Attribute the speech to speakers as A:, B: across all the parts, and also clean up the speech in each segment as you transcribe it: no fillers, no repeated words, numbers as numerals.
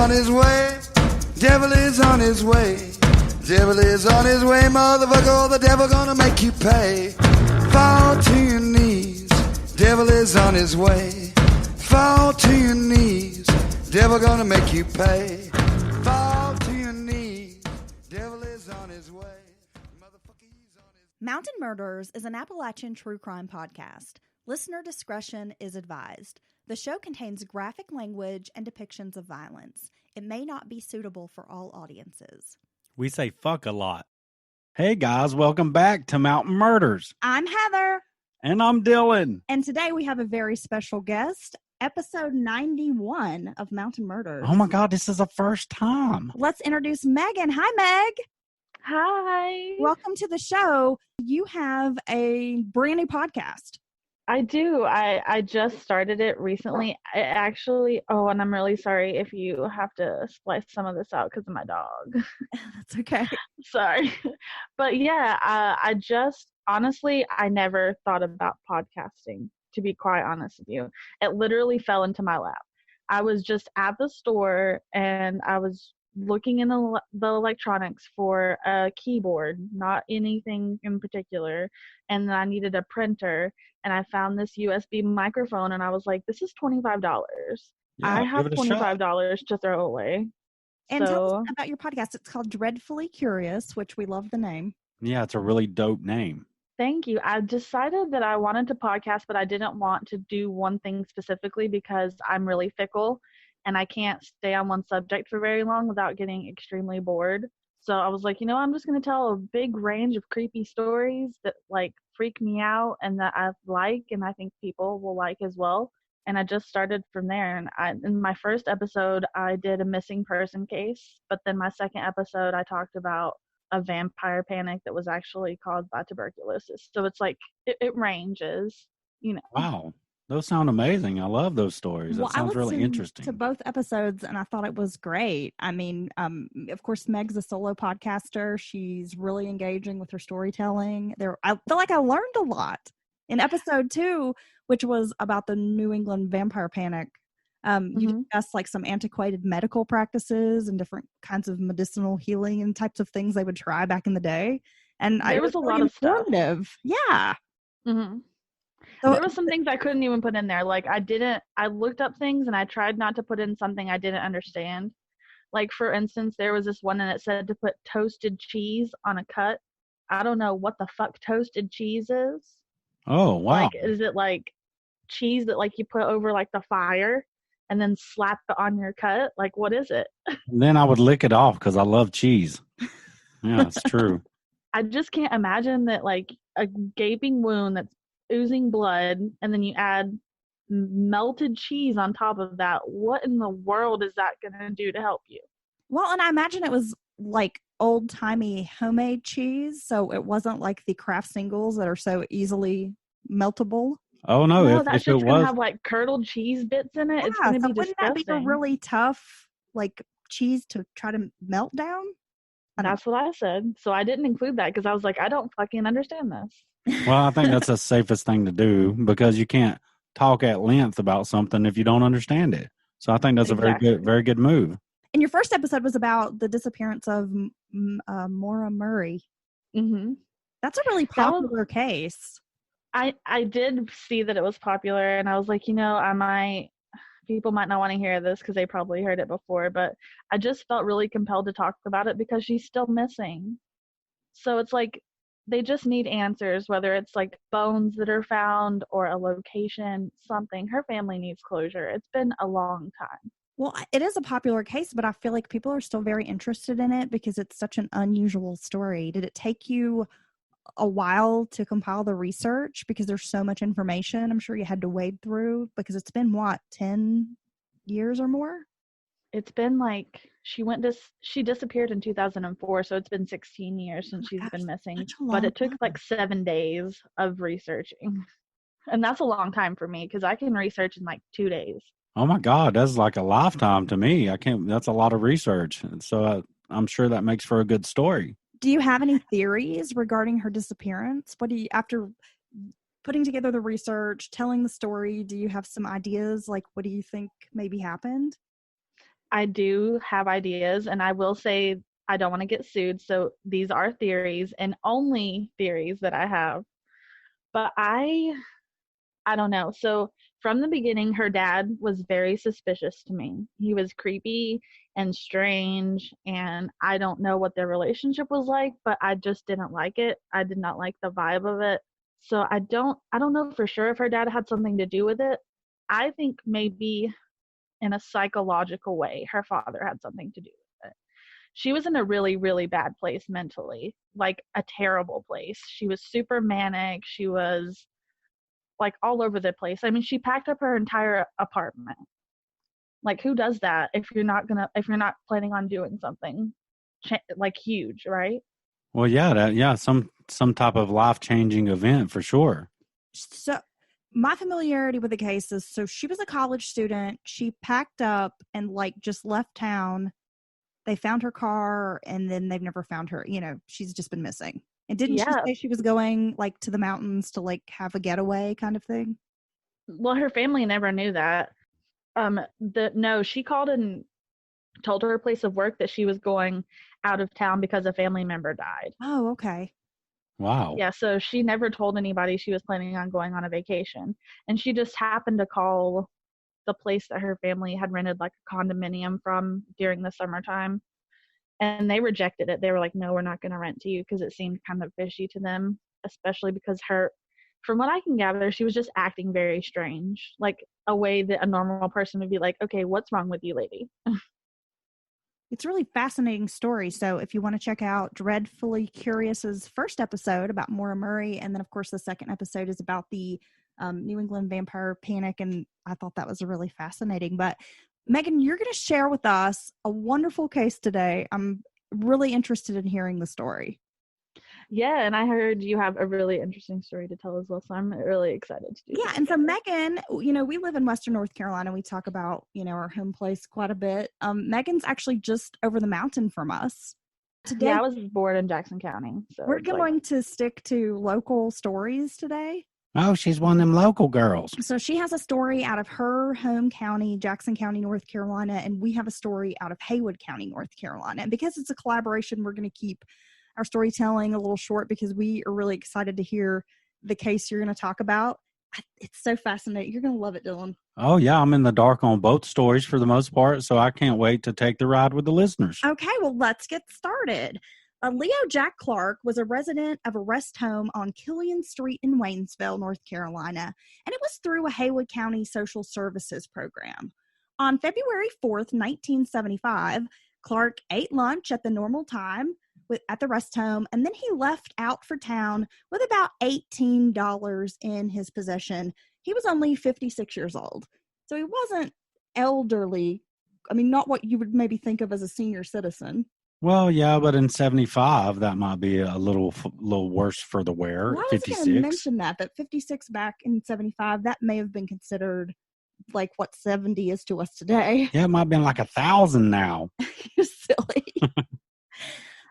A: on his way. Devil is on his way. Devil is on his way, motherfucker. The devil gonna make you pay. Fall to your knees. Devil is on his way. Fall to your knees. Devil gonna make you pay. Fall to your knees. Devil is on his way. Motherfucker, he's on his...
B: Mountain Murders is an Appalachian true crime podcast. Listener discretion is advised. The show contains graphic language and depictions of violence. It may not be suitable for all audiences.
C: We say fuck a lot. Hey guys, welcome back to Mountain Murders.
B: I'm Heather.
C: And I'm Dylan.
B: And today we have a very special guest, episode 91 of Mountain Murders.
C: Oh my God, this is the first time.
B: Let's introduce Megan. Hi, Meg.
D: Hi.
B: Welcome to the show. You have a brand new podcast.
D: I do. I just started it recently. I actually, and I'm really sorry if you have to splice some of this out because of my dog.
B: That's okay.
D: Sorry. But yeah, I never thought about podcasting, to be quite honest with you. It literally fell into my lap. I was just at the store and I was looking in the electronics for a keyboard, not anything in particular, and then I needed a printer, and I found this USB microphone, and I was like, this is $25.
C: Yeah,
D: I have $25 to throw away.
B: And tell us about your podcast. It's called Dreadfully Curious, which we love the name.
C: Yeah, it's a really dope name.
D: Thank you. I decided that I wanted to podcast, but I didn't want to do one thing specifically because I'm really fickle and I can't stay on one subject for very long without getting extremely bored. So I was like, I'm just going to tell a big range of creepy stories that like freak me out and that I like and I think people will like as well. And I just started from there. And in my first episode, I did a missing person case. But then my second episode, I talked about a vampire panic that was actually caused by tuberculosis. So it's like, it ranges,
C: Wow. Those sound amazing. I love those stories. That sounds really interesting.
B: To both episodes, and I thought it was great. I mean, of course, Meg's a solo podcaster. She's really engaging with her storytelling. I feel like I learned a lot. In episode 2, which was about the New England vampire panic, you discussed like some antiquated medical practices and different kinds of medicinal healing and types of things they would try back in the day. And
D: there was a lot of stuff.
B: Yeah.
D: Mm-hmm. So there was some things I couldn't even put in there. Like I looked up things and I tried not to put in something I didn't understand. Like for instance, there was this one and it said to put toasted cheese on a cut. I don't know what the fuck toasted cheese is.
C: Oh, wow.
D: Like, is it like cheese that like you put over like the fire and then slap it on your cut? Like, what is it?
C: And then I would lick it off because I love cheese. Yeah, it's true.
D: I just can't imagine that like a gaping wound that's oozing blood and then you add melted cheese on top of that. What in the world is that going to do to help you?
B: Well, and I imagine it was like old-timey homemade cheese, so it wasn't like the Kraft singles that are so easily meltable.
C: Oh no,
D: that shit's gonna have like curdled cheese bits in it.
B: Yeah,
D: it's gonna be
B: wouldn't
D: disgusting.
B: That be a really tough like cheese to try to melt down?
D: That's what I said. So I didn't include that because I was like, I don't fucking understand this.
C: Well, I think that's the safest thing to do because you can't talk at length about something if you don't understand it. So I think that's a very good move.
B: And your first episode was about the disappearance of Maura Murray.
D: Mm-hmm.
B: That's a really popular case.
D: I did see that it was popular, and I was like, people might not want to hear this because they probably heard it before, but I just felt really compelled to talk about it because she's still missing. So it's like they just need answers, whether it's like bones that are found or a location, something. Her family needs closure. It's been a long time.
B: Well, it is a popular case, but I feel like people are still very interested in it because it's such an unusual story. Did it take you a while to compile the research because there's so much information I'm sure you had to wade through because it's been 10 years or more?
D: It's been like she disappeared in 2004, so it's been 16 years since she's been missing. But it took like 7 days of researching. And that's a long time for me because I can research in like 2 days.
C: Oh my God, that's like a lifetime to me. That's a lot of research. So I'm sure that makes for a good story.
B: Do you have any theories regarding her disappearance? After putting together the research, telling the story, do you have some ideas? Like, what do you think maybe happened?
D: I do have ideas, and I will say I don't want to get sued. So these are theories and only theories that I have. But I don't know. So from the beginning, her dad was very suspicious to me. He was creepy and strange, and I don't know what their relationship was like, but I just didn't like it. I did not like the vibe of it. So I don't know for sure if her dad had something to do with it. I think maybe in a psychological way, her father had something to do with it. She was in a really, really bad place mentally, like a terrible place. She was super manic. She was like all over the place. I mean, she packed up her entire apartment. Like, who does that if you're not planning on doing something like huge, right?
C: Well, yeah, some type of life-changing event for sure.
B: So my familiarity with the case is, so she was a college student. She packed up and like just left town. They found her car and then they've never found her. You know, she's just been missing. And didn't she say she was going like to the mountains to like have a getaway kind of thing?
D: Well, her family never knew that. No, she called and told her place of work that she was going out of town because a family member died.
B: Oh, okay.
C: Wow.
D: Yeah, so she never told anybody she was planning on going on a vacation. And she just happened to call the place that her family had rented like a condominium from during the summertime. And they rejected it. They were like, no, we're not going to rent to you, because it seemed kind of fishy to them, especially because from what I can gather, she was just acting very strange, like a way that a normal person would be like, okay, what's wrong with you, lady?
B: It's a really fascinating story. So if you want to check out Dreadfully Curious's first episode about Maura Murray, and then of course the second episode is about the New England vampire panic, and I thought that was really fascinating. But Megan, you're going to share with us a wonderful case today. I'm really interested in hearing the story.
D: Yeah, and I heard you have a really interesting story to tell as well, so I'm really excited to do
B: Yeah, and so Megan, you know, we live in Western North Carolina. We talk about, you know, our home place quite a bit. Megan's actually just over the mountain from us. Today,
D: Yeah, I was born in Jackson County. So
B: we're going to stick to local stories today.
C: Oh, she's one of them local girls.
B: So she has a story out of her home county, Jackson County, North Carolina, and we have a story out of Haywood County, North Carolina. And because it's a collaboration, we're going to keep our storytelling a little short because we are really excited to hear the case you're going to talk about. It's so fascinating. You're going to love it, Dylan.
C: Oh, yeah. I'm in the dark on both stories for the most part, so I can't wait to take the ride with the listeners.
B: Okay, well, let's get started. Leo Jack Clark was a resident of a rest home on Killian Street in Waynesville, North Carolina, and it was through a Haywood County Social Services program. On February 4th, 1975, Clark ate lunch at the normal time at the rest home, and then he left out for town with about $18 in his possession. He was only 56 years old, so he wasn't elderly. I mean, not what you would maybe think of as a senior citizen.
C: Well, yeah, but in 75, that might be a little worse for the wear.
B: Well, I was
C: 56.
B: going to mention that 56 back in 75, that may have been considered like what 70 is to us today.
C: Yeah, it might have been like 1,000 now.
B: You're silly.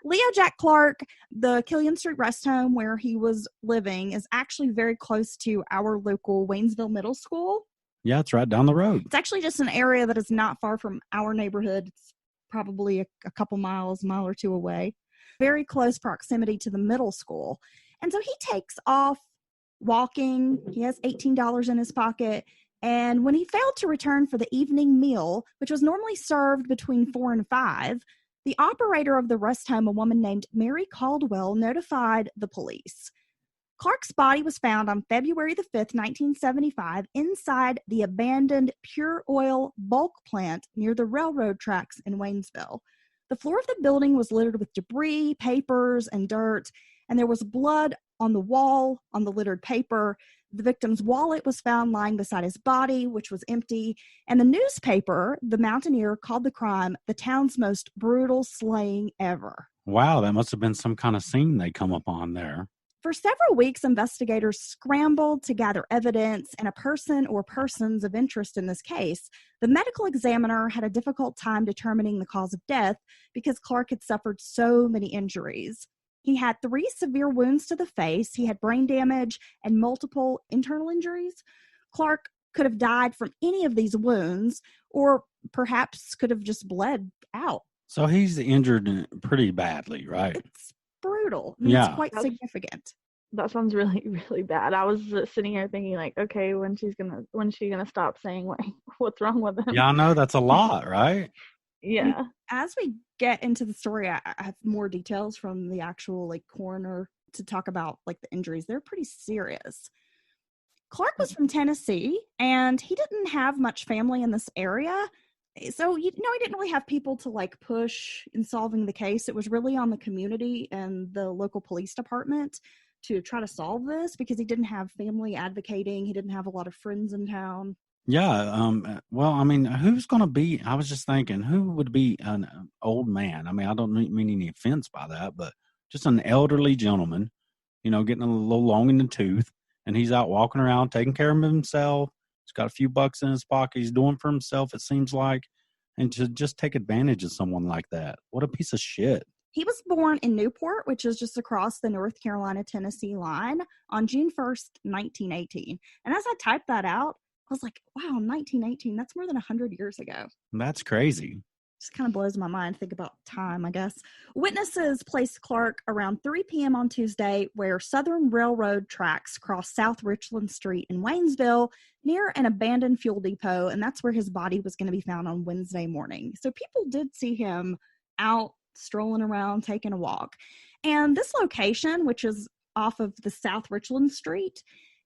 B: Leo Jack Clark, the Killian Street Rest Home where he was living, is actually very close to our local Waynesville Middle School.
C: Yeah, it's right down the road.
B: It's actually just an area that is not far from our neighborhood. It's probably a couple miles, mile or two away. Very close proximity to the middle school. And so he takes off walking. He has $18 in his pocket. And when he failed to return for the evening meal, which was normally served between 4 and 5, the operator of the rest home, a woman named Mary Caldwell, notified the police. Clark's body was found on February the 5th, 1975, inside the abandoned Pure Oil bulk plant near the railroad tracks in Waynesville. The floor of the building was littered with debris, papers, and dirt, and there was blood on the wall, on the littered paper. The victim's wallet was found lying beside his body, which was empty, and the newspaper, The Mountaineer, called the crime the town's most brutal slaying ever.
C: Wow, that must have been some kind of scene they come upon there.
B: For several weeks, investigators scrambled to gather evidence and a person or persons of interest in this case. The medical examiner had a difficult time determining the cause of death because Clark had suffered so many injuries. He had 3 severe wounds to the face, he had brain damage, and multiple internal injuries. Clark could have died from any of these wounds, or perhaps could have just bled out.
C: So he's injured pretty badly, right?
B: It's brutal. I mean,
C: Yeah.
B: it's quite significant.
D: That sounds really, really bad. I was sitting here thinking, like, okay, when's she gonna stop saying, like, what's wrong with him?
C: Yeah, I know, that's a lot, right?
D: Yeah.
B: And as we get into the story, I have more details from the actual like coroner to talk about like the injuries. They're pretty serious. Clark was from Tennessee, and he didn't have much family in this area. So, he didn't really have people to like push in solving the case. It was really on the community and the local police department to try to solve this, because he didn't have family advocating. He didn't have a lot of friends in town.
C: Yeah. Well, I mean, who's going to be, I was just thinking, who would be an old man? I mean, I don't mean any offense by that, but just an elderly gentleman, getting a little long in the tooth, and he's out walking around, taking care of himself. He's got a few bucks in his pocket. He's doing for himself, it seems like. And to just take advantage of someone like that. What a piece of shit.
B: He was born in Newport, which is just across the North Carolina-Tennessee line, on June 1st, 1918. And as I typed that out, I was like, wow, 1918, that's more than 100 years ago.
C: That's crazy.
B: Just kind of blows my mind. Think about time, I guess. Witnesses placed Clark around 3 p.m. on Tuesday, where Southern Railroad tracks crossed South Richland Street in Waynesville near an abandoned fuel depot, and that's where his body was going to be found on Wednesday morning. So people did see him out strolling around, taking a walk. And this location, which is off of the South Richland Street,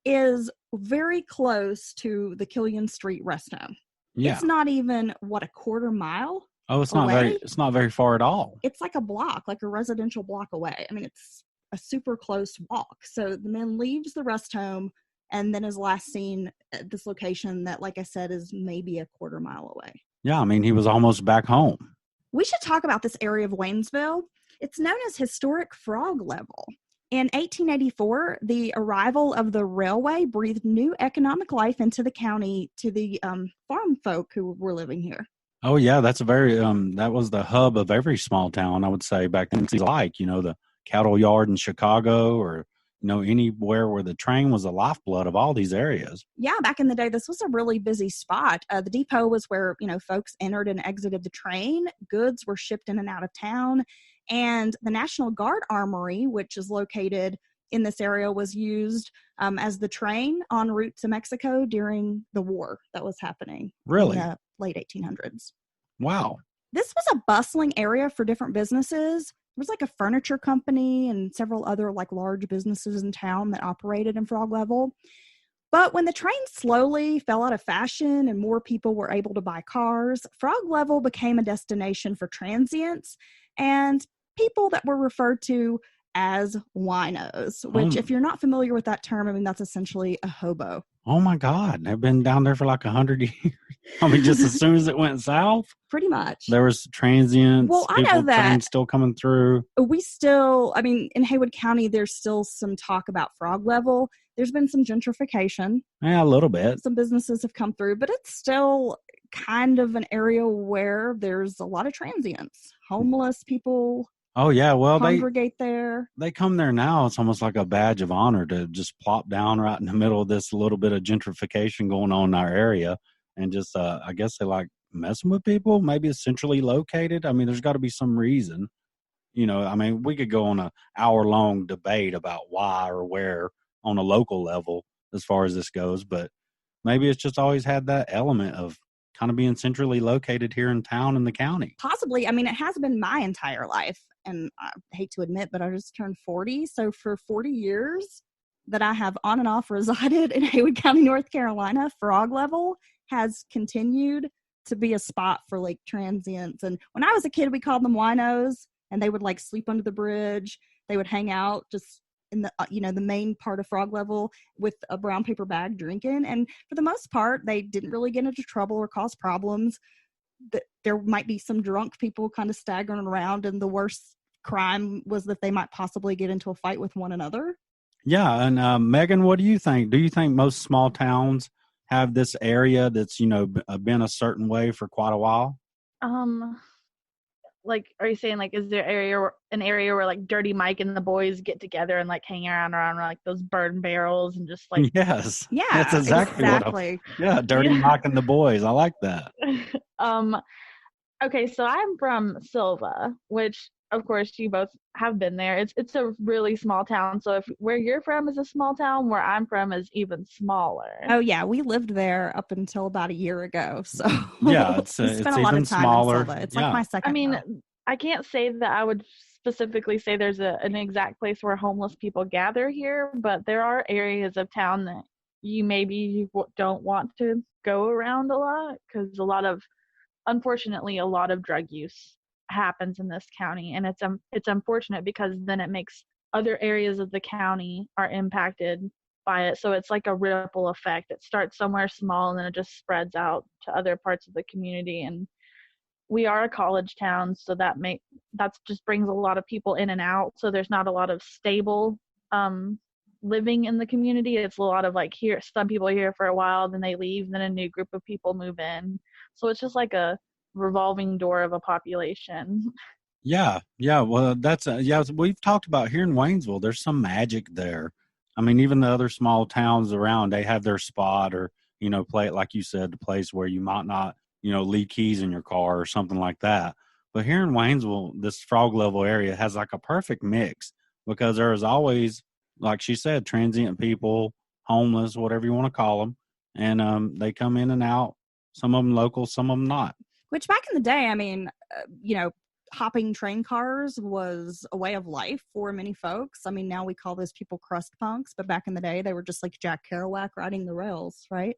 B: is very close to the Killian Street rest home.
C: Yeah.
B: It's not even, a quarter mile?
C: Oh, it's not very far at all.
B: It's like a block, like a residential block away. I mean, it's a super close walk. So the man leaves the rest home and then is last seen at this location that, like I said, is maybe a quarter mile away.
C: Yeah, I mean, he was almost back home.
B: We should talk about this area of Waynesville. It's known as Historic Frog Level. In 1884, the arrival of the railway breathed new economic life into the county to the farm folk who were living here.
C: Oh, yeah, that's a very, that was the hub of every small town, I would say, back then. It's like, the cattle yard in Chicago, or, anywhere where the train was the lifeblood of all these areas.
B: Yeah, back in the day, this was a really busy spot. The depot was where, folks entered and exited the train. Goods were shipped in and out of town. And the National Guard Armory, which is located in this area, was used as the train en route to Mexico during the war that was happening.
C: Really?
B: In the late 1800s.
C: Wow.
B: This was a bustling area for different businesses. There was like a furniture company and several other like large businesses in town that operated in Frog Level. But when the train slowly fell out of fashion and more people were able to buy cars, Frog Level became a destination for transients and people that were referred to as winos, which, if you're not familiar with that term, I mean, that's essentially a hobo.
C: Oh, my God. They've been down there for like 100 years. I mean, just as soon as it went south?
B: Pretty much.
C: There was transients.
B: Well, I know that.
C: Trains still coming through.
B: In Haywood County, there's still some talk about Frog Level. There's been some gentrification.
C: Yeah, a little bit.
B: Some businesses have come through, but it's still kind of an area where there's a lot of transients. Homeless people.
C: Oh, yeah. Well,
B: congregate there.
C: They come there now. It's almost like a badge of honor to just plop down right in the middle of this little bit of gentrification going on in our area. And just, I guess they like messing with people. Maybe it's centrally located. I mean, there's got to be some reason. We could go on an hour-long debate about why or where on a local level as far as this goes. But maybe it's just always had that element of kind of being centrally located here in town in the county.
B: Possibly. I mean, it has been my entire life. And I hate to admit, but I just turned 40. So for 40 years that I have on and off resided in Haywood County, North Carolina, Frog Level has continued to be a spot for like transients. And when I was a kid, we called them winos, and they would like sleep under the bridge. They would hang out just in the, the main part of Frog Level with a brown paper bag drinking. And for the most part, they didn't really get into trouble or cause problems. There might be some drunk people kind of staggering around, and the worst crime was that they might possibly get into a fight with one another.
C: Yeah. And Megan, what do you think? Do you think most small towns have this area that's, been a certain way for quite a while?
D: like, are you saying like, is there an area where like Dirty Mike and the boys get together and like hang around like those burn barrels and just like
C: Yes.
B: Yeah,
C: That's exactly
B: exactly.
C: Dirty
D: Yeah.
C: Mike and the boys. I like that.
D: Okay, so I'm from Sylva, which of course you both have been there. It's a really small town. So if where you're from is a small town, where I'm from is even smaller.
B: Oh yeah, we lived there up until about a year ago. So
C: Yeah,
B: we
C: it's
B: spent
C: it's
B: a lot
C: even
B: of time
C: smaller.
B: in Sylva. It's
C: Yeah.
B: like my second
D: I mean,
B: home.
D: I can't say that I would specifically say there's an exact place where homeless people gather here, but there are areas of town that you maybe don't want to go around a lot because unfortunately, a lot of drug use happens in this county, and it's unfortunate because then it makes other areas of the county are impacted by it. So it's like a ripple effect. It starts somewhere small and then it just spreads out to other parts of the community. And we are a college town, so that just brings a lot of people in and out. So there's not a lot of stable living in the community. It's a lot of like here, some people are here for a while, then they leave, then a new group of people move in. So it's just like a revolving door of a population.
C: Yeah. Well, that's we've talked about here in Waynesville. There's some magic there. I mean, even the other small towns around, they have their spot, or play it like you said, the place where you might not leave keys in your car or something like that. But here in Waynesville, this Frog Level area has like a perfect mix because there is always, like she said, transient people, homeless, whatever you want to call them, and they come in and out. Some of them local, some of them not.
B: Which back in the day, I mean, hopping train cars was a way of life for many folks. I mean, now we call those people crust punks, but back in the day, they were just like Jack Kerouac riding the rails, right?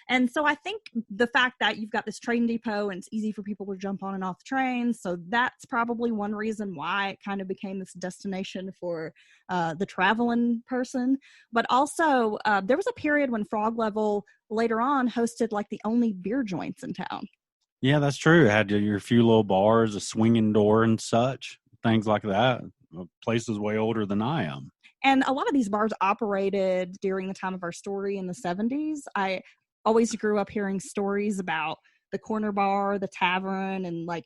B: And so I think the fact that you've got this train depot and it's easy for people to jump on and off trains, so that's probably one reason why it kind of became this destination for the traveling person. But also, there was a period when Frog Level later on hosted like the only beer joints in town.
C: Yeah, that's true. It had your few little bars, a swinging door and such, things like that. The place is way older than I am.
B: And a lot of these bars operated during the time of our story in the 70s. I always grew up hearing stories about the corner bar, the tavern, and like,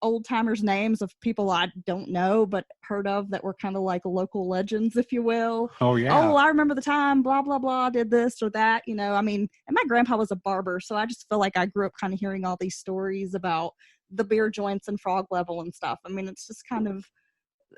B: old timers' names of people I don't know but heard of that were kind of like local legends, if you will.
C: Oh, yeah.
B: Oh, I remember the time, blah, blah, blah, did this or that, I mean, and my grandpa was a barber, so I just feel like I grew up kind of hearing all these stories about the beer joints and Frog Level and stuff. I mean, it's just kind of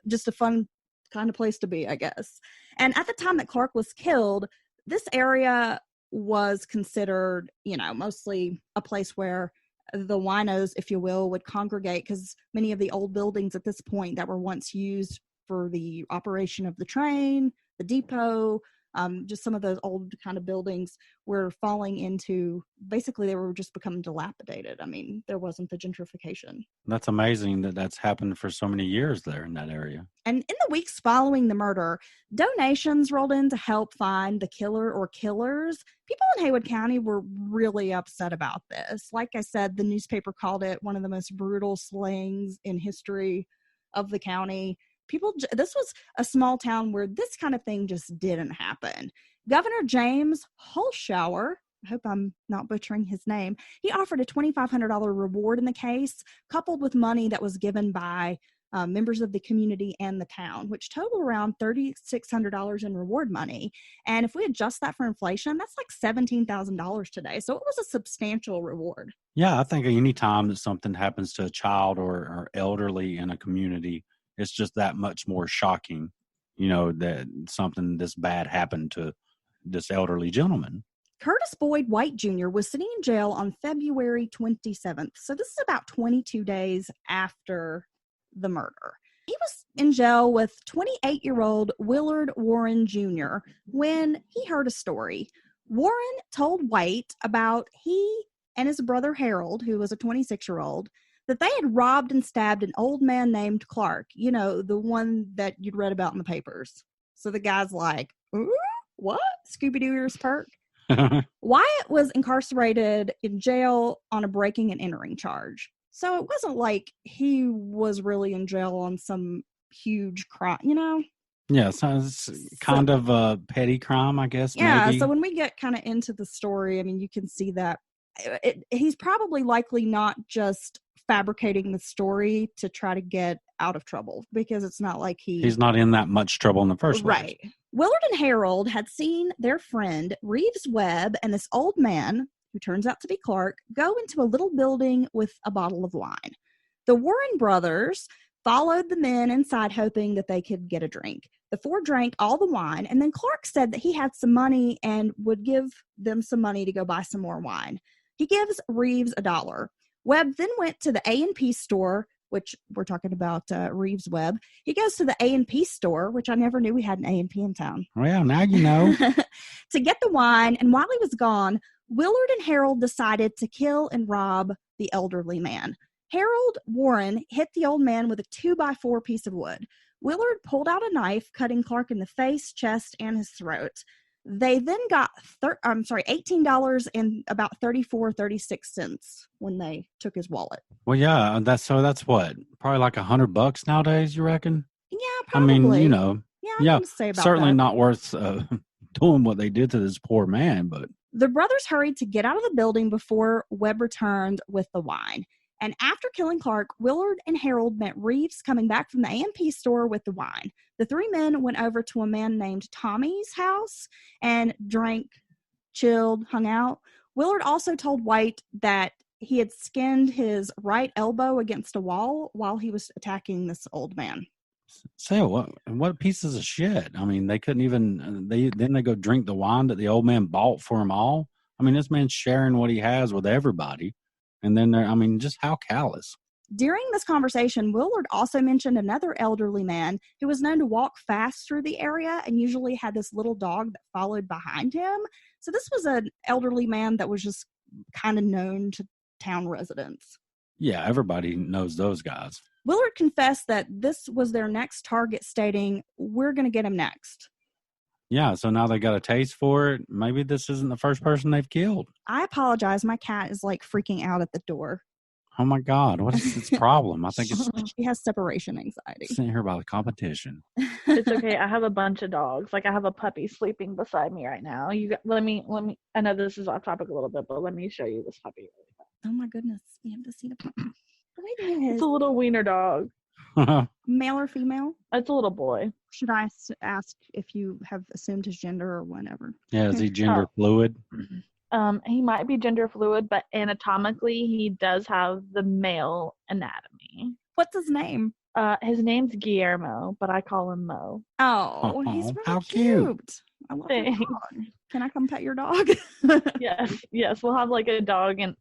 B: just a fun kind of place to be, I guess. And at the time that Clark was killed, this area was considered, mostly a place where the winos, if you will, would congregate, because many of the old buildings at this point that were once used for the operation of the train, the depot, just some of those old kind of buildings were falling into, basically they were just becoming dilapidated. I mean, there wasn't the gentrification.
C: That's amazing that that's happened for so many years there in that area.
B: And in the weeks following the murder, donations rolled in to help find the killer or killers. People in Haywood County were really upset about this. Like I said, the newspaper called it one of the most brutal slayings in history of the county. This was a small town where this kind of thing just didn't happen. Governor James Holshower, I hope I'm not butchering his name, he offered a $2,500 reward in the case, coupled with money that was given by members of the community and the town, which totaled around $3,600 in reward money. And if we adjust that for inflation, that's like $17,000 today. So it was a substantial reward.
C: Yeah, I think any time that something happens to a child or elderly in a community, it's just that much more shocking, that something this bad happened to this elderly gentleman.
B: Curtis Boyd White Jr. was sitting in jail on February 27th. So this is about 22 days after the murder. He was in jail with 28-year-old Willard Warren Jr. when he heard a story. Warren told White about he and his brother Harold, who was a 26-year-old, that they had robbed and stabbed an old man named Clark, the one that you'd read about in the papers. So the guy's like, ooh, what? Scooby-Doo ears perk? Wyatt was incarcerated in jail on a breaking and entering charge. So it wasn't like he was really in jail on some huge crime,
C: Yeah, so it's kind of a petty crime, I guess.
B: Yeah,
C: maybe.
B: So when we get kind of into the story, I mean, you can see that he's probably likely not just fabricating the story to try to get out of trouble, because it's not like
C: he's not in that much trouble in the first place.
B: Right. Willard and Harold had seen their friend Reeves Webb and this old man, who turns out to be Clark, go into a little building with a bottle of wine. The Warren brothers followed the men inside, hoping that they could get a drink. The four drank all the wine, and then Clark said that he had some money and would give them some money to go buy some more wine. He gives Reeves $1. Webb then went to the A&P store, which we're talking about Reeves Webb. He goes to the A&P store, which I never knew we had an A&P in town.
C: Well, now you know.
B: To get the wine, and while he was gone, Willard and Harold decided to kill and rob the elderly man. Harold Warren hit the old man with a 2x4 piece of wood. Willard pulled out a knife, cutting Clark in the face, chest, and his throat. They then got $18 and about 36 cents when they took his wallet.
C: Well, yeah, that's what? Probably like $100 nowadays, you reckon?
B: Yeah, probably.
C: I mean,
B: yeah, say about
C: certainly
B: that.
C: not worth doing what they did to this poor man, but
B: the brothers hurried to get out of the building before Webb returned with the wine. And after killing Clark, Willard and Harold met Reeves coming back from the A&P store with the wine. The three men went over to a man named Tommy's house and drank, chilled, hung out. Willard also told White that he had skinned his right elbow against a wall while he was attacking this old man.
C: So what pieces of shit? I mean, they couldn't even, they go drink the wine that the old man bought for them all. I mean, this man's sharing what he has with everybody. And then just how callous.
B: During this conversation, Willard also mentioned another elderly man who was known to walk fast through the area and usually had this little dog that followed behind him. So this was an elderly man that was just kind of known to town residents.
C: Yeah, everybody knows those guys.
B: Willard confessed that this was their next target, stating, "We're going to get him next."
C: Yeah, so now they got a taste for it. Maybe this isn't the first person they've killed.
B: I apologize. My cat is like freaking out at the door.
C: Oh my God, what is its problem? I think it's
B: She has separation anxiety.
C: sitting here by the competition.
D: It's okay. I have a bunch of dogs. Like I have a puppy sleeping beside me right now. Let me. I know this is off topic a little bit, but let me show you this puppy really fast.
B: Oh my goodness, we have to see the puppy. Wait a minute.
D: It's a little wiener dog.
B: Male or female?
D: It's a little boy.
B: Should I ask if you have assumed his gender or whatever?
C: Yeah, is he gender fluid?
D: He might be gender fluid, but anatomically he does have the male anatomy.
B: What's his name?
D: His name's Guillermo, but I call him Mo.
B: Oh, he's really
C: how
B: cute. I love your
D: Thanks.
B: dog. Can I come pet your dog?
D: Yes. We'll have like a dog, and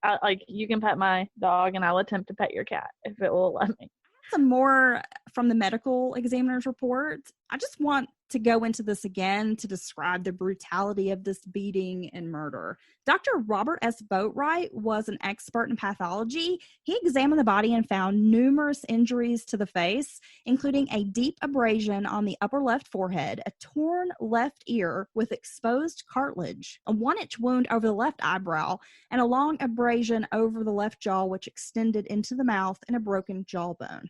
D: you can pet my dog, and I'll attempt to pet your cat if it will let me.
B: Some more from the medical examiner's report. I just want to go into this again to describe the brutality of this beating and murder. Dr. Robert S. Boatwright was an expert in pathology. He examined the body and found numerous injuries to the face, including a deep abrasion on the upper left forehead, a torn left ear with exposed cartilage, a 1-inch wound over the left eyebrow, and a long abrasion over the left jaw, which extended into the mouth, and a broken jawbone.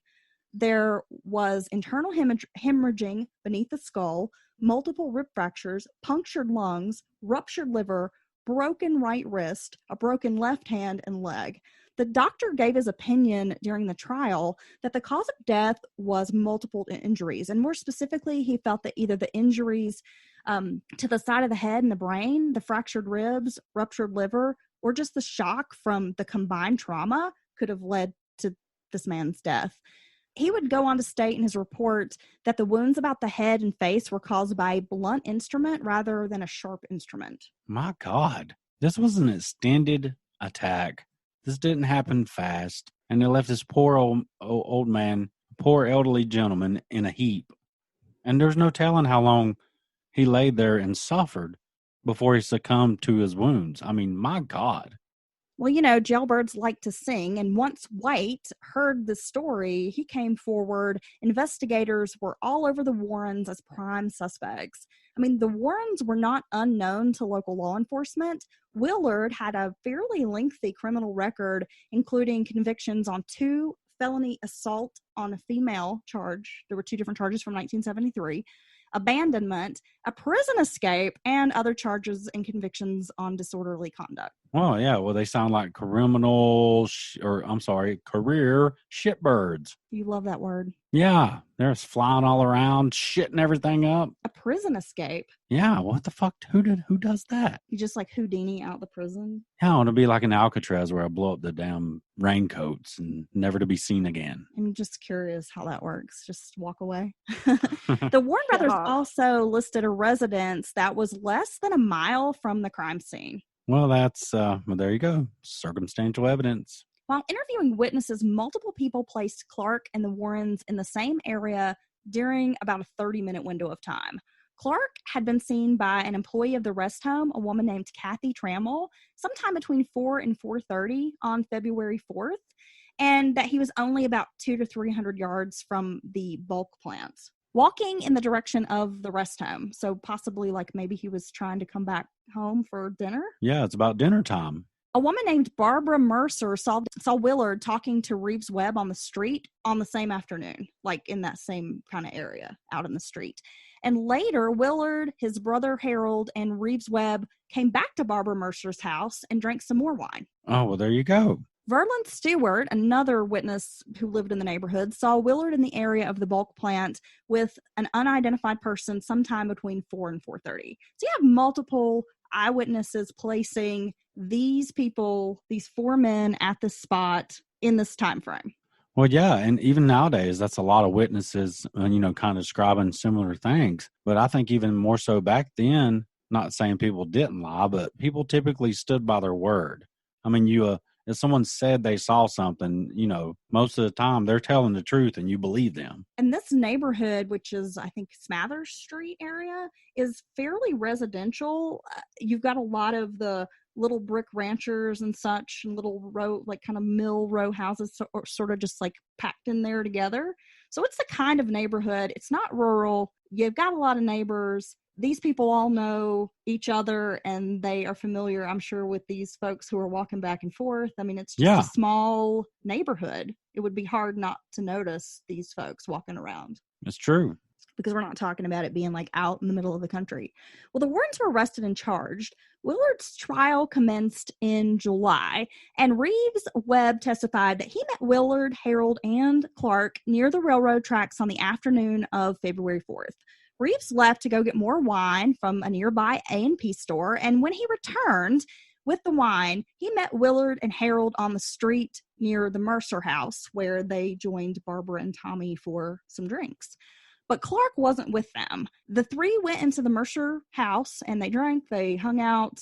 B: There was internal hemorrhaging beneath the skull, multiple rib fractures, punctured lungs, ruptured liver, broken right wrist, a broken left hand and leg. The doctor gave his opinion during the trial that the cause of death was multiple injuries. And more specifically, he felt that either the injuries to the side of the head and the brain, the fractured ribs, ruptured liver, or just the shock from the combined trauma could have led to this man's death. He would go on to state in his report that the wounds about the head and face were caused by a blunt instrument rather than a sharp instrument.
C: My God, this was an extended attack. This didn't happen fast. And they left this poor old man, poor elderly gentleman in a heap. And there's no telling how long he lay there and suffered before he succumbed to his wounds. I mean, my God.
B: Well, jailbirds like to sing, and once White heard the story, he came forward. Investigators were all over the Warrens as prime suspects. I mean, the Warrens were not unknown to local law enforcement. Willard had a fairly lengthy criminal record, including convictions on 2 felony assault on a female charge. There were 2 different charges from 1973. Abandonment, a prison escape, and other charges and convictions on disorderly conduct.
C: Well, yeah. Well, they sound like career shitbirds.
B: You love that word.
C: Yeah, they're just flying all around, shitting everything up.
B: A prison escape.
C: Yeah, what the fuck? Who does that?
B: You just like Houdini out of the prison.
C: Yeah, I want to be like an Alcatraz where I blow up the damn raincoats and never to be seen again.
B: I'm just curious how that works. Just walk away. The Warren brothers also listed a residence that was less than a mile from the crime scene.
C: Well, that's, well, there you go. Circumstantial evidence.
B: While interviewing witnesses, multiple people placed Clark and the Warrens in the same area during about a 30-minute window of time. Clark had been seen by an employee of the rest home, a woman named Kathy Trammell, sometime between 4 and 4:30 on February 4th, and that he was only about 200 to 300 yards from the bulk plant, walking in the direction of the rest home. So possibly like maybe he was trying to come back home for dinner.
C: Yeah, it's about dinner time.
B: A woman named Barbara Mercer saw Willard talking to Reeves Webb on the street on the same afternoon, like in that same kind of area out in the street. And later, Willard, his brother Harold, and Reeves Webb came back to Barbara Mercer's house and drank some more wine.
C: Oh, well, there you go.
B: Verlin Stewart, another witness who lived in the neighborhood, saw Willard in the area of the bulk plant with an unidentified person sometime between 4 and 4:30. So you have multiple eyewitnesses placing these people, these 4 men at this spot in this time frame.
C: Well, yeah, and even nowadays, that's a lot of witnesses, kind of describing similar things. But I think even more so back then, not saying people didn't lie, but people typically stood by their word. I mean, if someone said they saw something, most of the time they're telling the truth and you believe them.
B: And this neighborhood, which is, I think, Smathers Street area, is fairly residential. You've got a lot of the little brick ranchers and such, and little row, like kind of mill row houses, sort of just like packed in there together. So it's the kind of neighborhood. It's not rural. You've got a lot of neighbors. These people all know each other, and they are familiar, I'm sure, with these folks who are walking back and forth. I mean, it's just a small neighborhood. It would be hard not to notice these folks walking around.
C: It's true.
B: Because we're not talking about it being like out in the middle of the country. Well, the Warrens were arrested and charged. Willard's trial commenced in July, and Reeves Webb testified that he met Willard, Harold, and Clark near the railroad tracks on the afternoon of February 4th. Reeves left to go get more wine from a nearby A&P store, and when he returned with the wine, he met Willard and Harold on the street near the Mercer house, where they joined Barbara and Tommy for some drinks. But Clark wasn't with them. The 3 went into the Mercer house, and they drank, they hung out,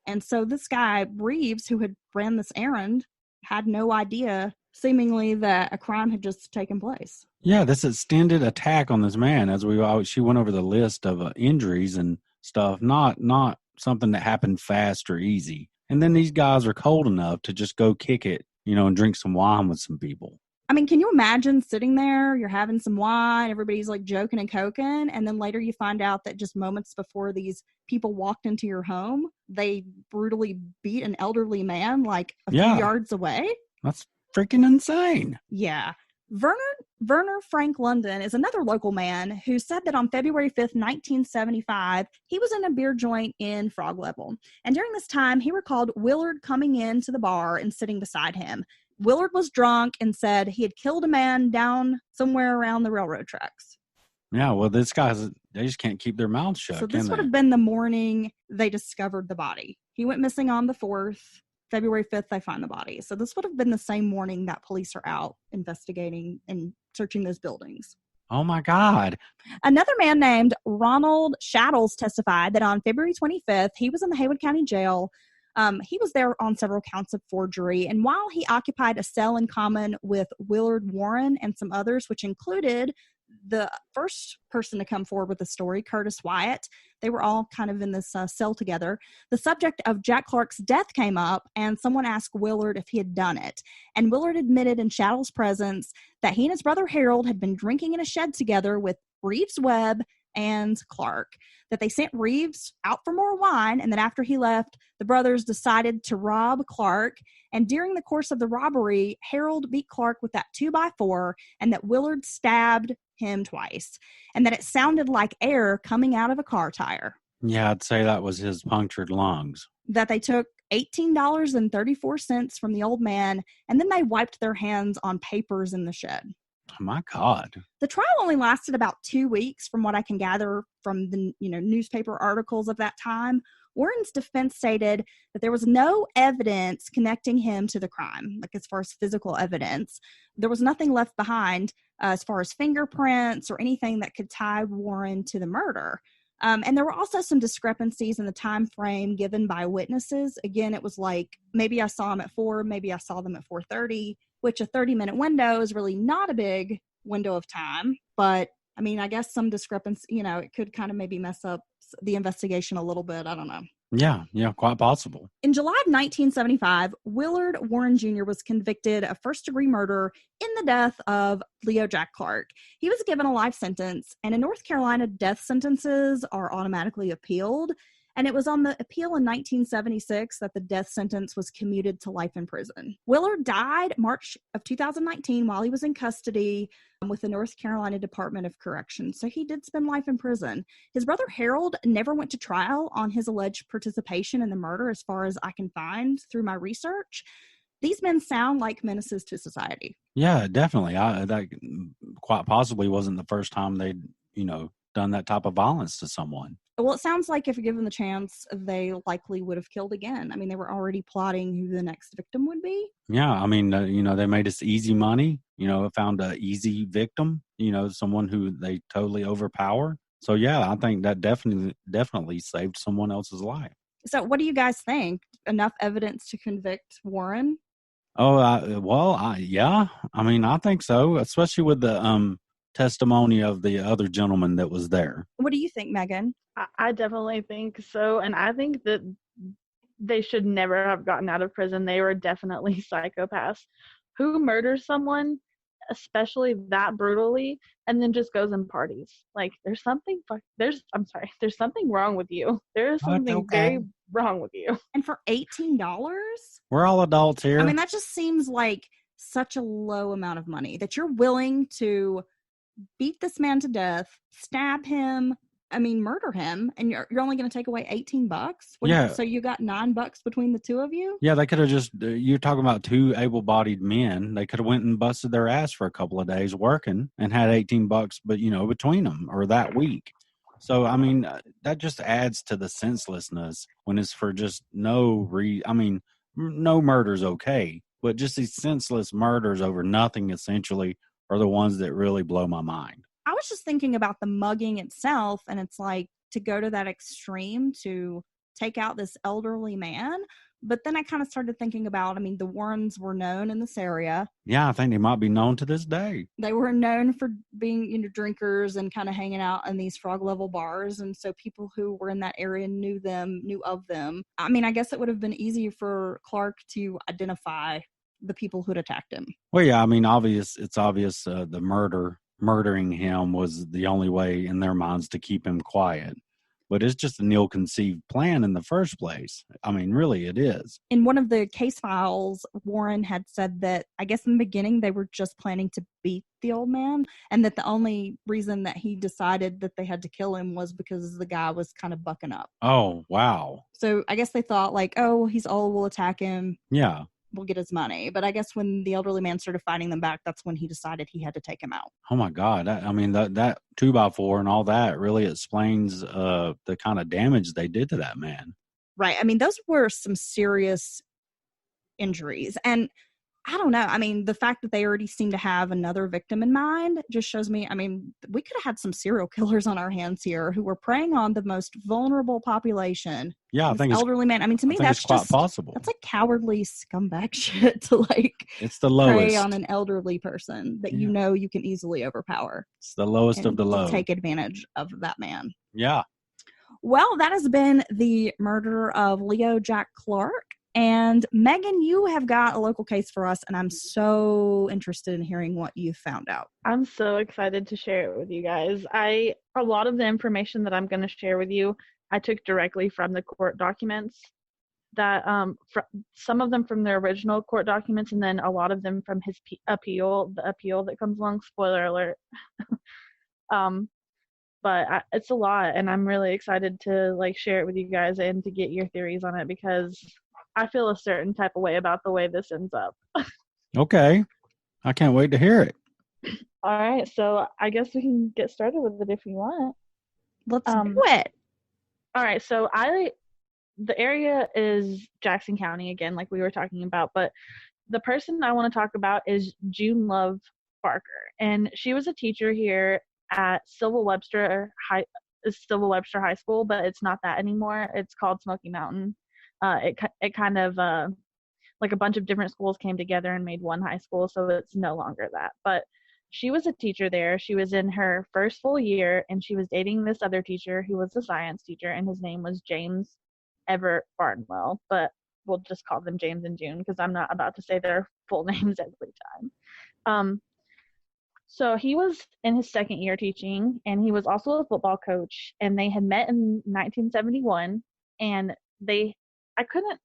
B: and so this guy, Reeves, who had ran this errand, had no idea, seemingly, that a crime had just taken place.
C: Yeah, this extended attack on this man, as she went over the list of injuries and stuff, not something that happened fast or easy. And then these guys are cold enough to just go kick it, and drink some wine with some people.
B: I mean, can you imagine sitting there, you're having some wine, everybody's like joking and coking, and then later you find out that just moments before these people walked into your home, they brutally beat an elderly man like a few yards away?
C: That's freaking insane.
B: Yeah. Werner Frank London is another local man who said that on February 5th, 1975, he was in a beer joint in Frog Level. And during this time, he recalled Willard coming into the bar and sitting beside him. Willard was drunk and said he had killed a man down somewhere around the railroad tracks.
C: Yeah, well, they just can't keep their mouths shut.
B: So this would have been the morning they discovered the body. He went missing on the 4th. February 5th, they find the body. So this would have been the same morning that police are out investigating and searching those buildings.
C: Oh, my God.
B: Another man named Ronald Shaddles testified that on February 25th, he was in the Haywood County Jail. He was there on several counts of forgery. And while he occupied a cell in common with Willard Warren and some others, which included the first person to come forward with the story, Curtis Wyatt, they were all kind of in this cell together. The subject of Jack Clark's death came up, and someone asked Willard if he had done it. And Willard admitted in Shaddles' presence that he and his brother Harold had been drinking in a shed together with Reeves Webb and Clark, that they sent Reeves out for more wine, and that after he left, the brothers decided to rob Clark. And during the course of the robbery, Harold beat Clark with that 2x4, and that Willard stabbed him twice, and that it sounded like air coming out of a car tire.
C: Yeah, I'd say that was his punctured lungs.
B: That they took $18.34 from the old man, and then they wiped their hands on papers in the shed.
C: Oh my God.
B: The trial only lasted about 2 weeks, from what I can gather from the newspaper articles of that time. Warren's defense stated that there was no evidence connecting him to the crime, like as far as physical evidence. There was nothing left behind as far as fingerprints or anything that could tie Warren to the murder. And there were also some discrepancies in the time frame given by witnesses. Again, it was like, maybe I saw him at 4, maybe I saw them at 4:30, which a 30-minute window is really not a big window of time. But I mean, I guess some discrepancy, it could kind of maybe mess up the investigation a little bit. I don't know.
C: Yeah, quite possible.
B: In July of 1975, Willard Warren Jr. was convicted of first-degree murder in the death of Leo Jack Clark. He was given a life sentence, and in North Carolina, death sentences are automatically appealed. And it was on the appeal in 1976 that the death sentence was commuted to life in prison. Willard died March of 2019 while he was in custody with the North Carolina Department of Corrections. So he did spend life in prison. His brother Harold never went to trial on his alleged participation in the murder, as far as I can find through my research. These men sound like menaces to society.
C: Yeah, definitely. That quite possibly wasn't the first time they'd, done that type of violence to someone.
B: Well, it sounds like if given the chance, they likely would have killed again. I mean, they were already plotting who the next victim would be.
C: Yeah, I mean, they made us easy money, found an easy victim, someone who they totally overpower. So, yeah, I think that definitely saved someone else's life.
B: So what do you guys think? Enough evidence to convict Warren?
C: Oh, yeah. I mean, I think so, especially with the testimony of the other gentleman that was there.
B: What do you think, Megan?
D: I definitely think so. And I think that they should never have gotten out of prison. They were definitely psychopaths. Who murders someone, especially that brutally, and then just goes and parties? Like, there's something wrong with you. There is something very wrong with you.
B: And for $18?
C: We're all adults here.
B: I mean, that just seems like such a low amount of money that you're willing to beat this man to death, stab him, murder him, and you're only going to take away $18?
C: Yeah.
B: So you got $9 between the two of you?
C: Yeah, they could have just, you're talking about two able-bodied men. They could have went and busted their ass for a couple of days working and had $18, but, between them, or that week. So, I mean, that just adds to the senselessness when it's for just no murder's okay, but just these senseless murders over nothing, essentially, are the ones that really blow my mind.
B: I was just thinking about the mugging itself, and it's like, to go to that extreme to take out this elderly man. But then I kind of started thinking about, the Warrens were known in this area.
C: Yeah, I think they might be known to this day.
B: They were known for being, drinkers and kind of hanging out in these frog level bars. And so people who were in that area knew of them. I guess it would have been easy for Clark to identify the people who'd attacked him.
C: Well, yeah, it's obvious the murdering him was the only way in their minds to keep him quiet. But it's just an ill-conceived plan in the first place. Really it is.
B: In one of the case files, Warren had said that, I guess in the beginning, they were just planning to beat the old man, and that the only reason that he decided that they had to kill him was because the guy was kind of bucking up.
C: Oh, wow.
B: So I guess they thought, like, oh, he's old, we'll attack him.
C: Yeah.
B: We'll get his money. But I guess when the elderly man started fighting them back, that's when he decided he had to take him out.
C: Oh my God. That 2x4 and all that really explains the kind of damage they did to that man.
B: Right. Those were some serious injuries. And I don't know. The fact that they already seem to have another victim in mind just shows me, we could have had some serial killers on our hands here who were preying on the most vulnerable population.
C: Yeah, I think it's
B: elderly man. To me, that's
C: quite
B: just
C: possible.
B: That's like cowardly scumbag shit to
C: it's the lowest.
B: prey on an elderly person that you can easily overpower.
C: It's the lowest of the low.
B: Take advantage of that man.
C: Yeah.
B: Well, that has been the murder of Leo Jack Clark. And Megan, you have got a local case for us, and I'm so interested in hearing what you found out.
D: I'm so excited to share it with you guys. A lot of the information that I'm going to share with you, I took directly from the court documents. That some of them from the original court documents, and then a lot of them from his appeal that comes along. Spoiler alert. But it's a lot, and I'm really excited to share it with you guys and to get your theories on it, because I feel a certain type of way about the way this ends up.
C: Okay. I can't wait to hear it.
D: All right, so I guess we can get started with it if you want.
B: Let's do it.
D: All right, so the area is Jackson County again, like we were talking about, but the person I want to talk about is June Love Barker, and she was a teacher here at Sylva Webster High School, but it's not that anymore. It's called Smoky Mountain. It kind of like a bunch of different schools came together and made one high school, so it's no longer that. But she was a teacher there. She was in her first full year, and she was dating this other teacher who was a science teacher, and his name was James Everett Barnwell, but we'll just call them James and June because I'm not about to say their full names every time. So he was in his second year teaching, and he was also a football coach, and they had met in 1971, and I couldn't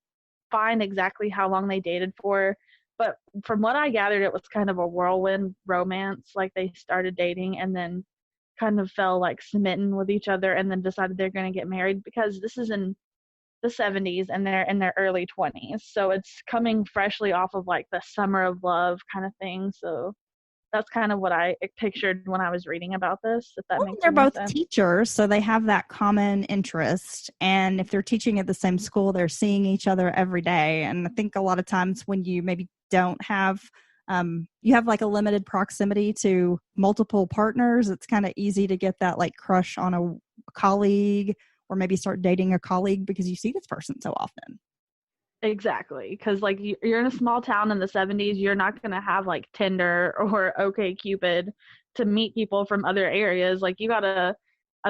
D: find exactly how long they dated for, but from what I gathered, it was kind of a whirlwind romance. Like they started dating and then kind of fell like smitten with each other and then decided they're going to get married, because this is in the 70s and they're in their early 20s. So it's coming freshly off of like the summer of love kind of thing. So that's kind of what I pictured when I was reading about this, if that makes
B: They're
D: any
B: both
D: sense.
B: teachers, so they have that common interest. And if they're teaching at the same school, they're seeing each other every day. And I think a lot of times when you maybe don't have, you have like a limited proximity to multiple partners, it's kind of easy to get that like crush on a colleague, or maybe start dating a colleague because you see this person so often.
D: Exactly, because like you're in a small town in the 70s, you're not going to have like Tinder or OkCupid to meet people from other areas. Like you got a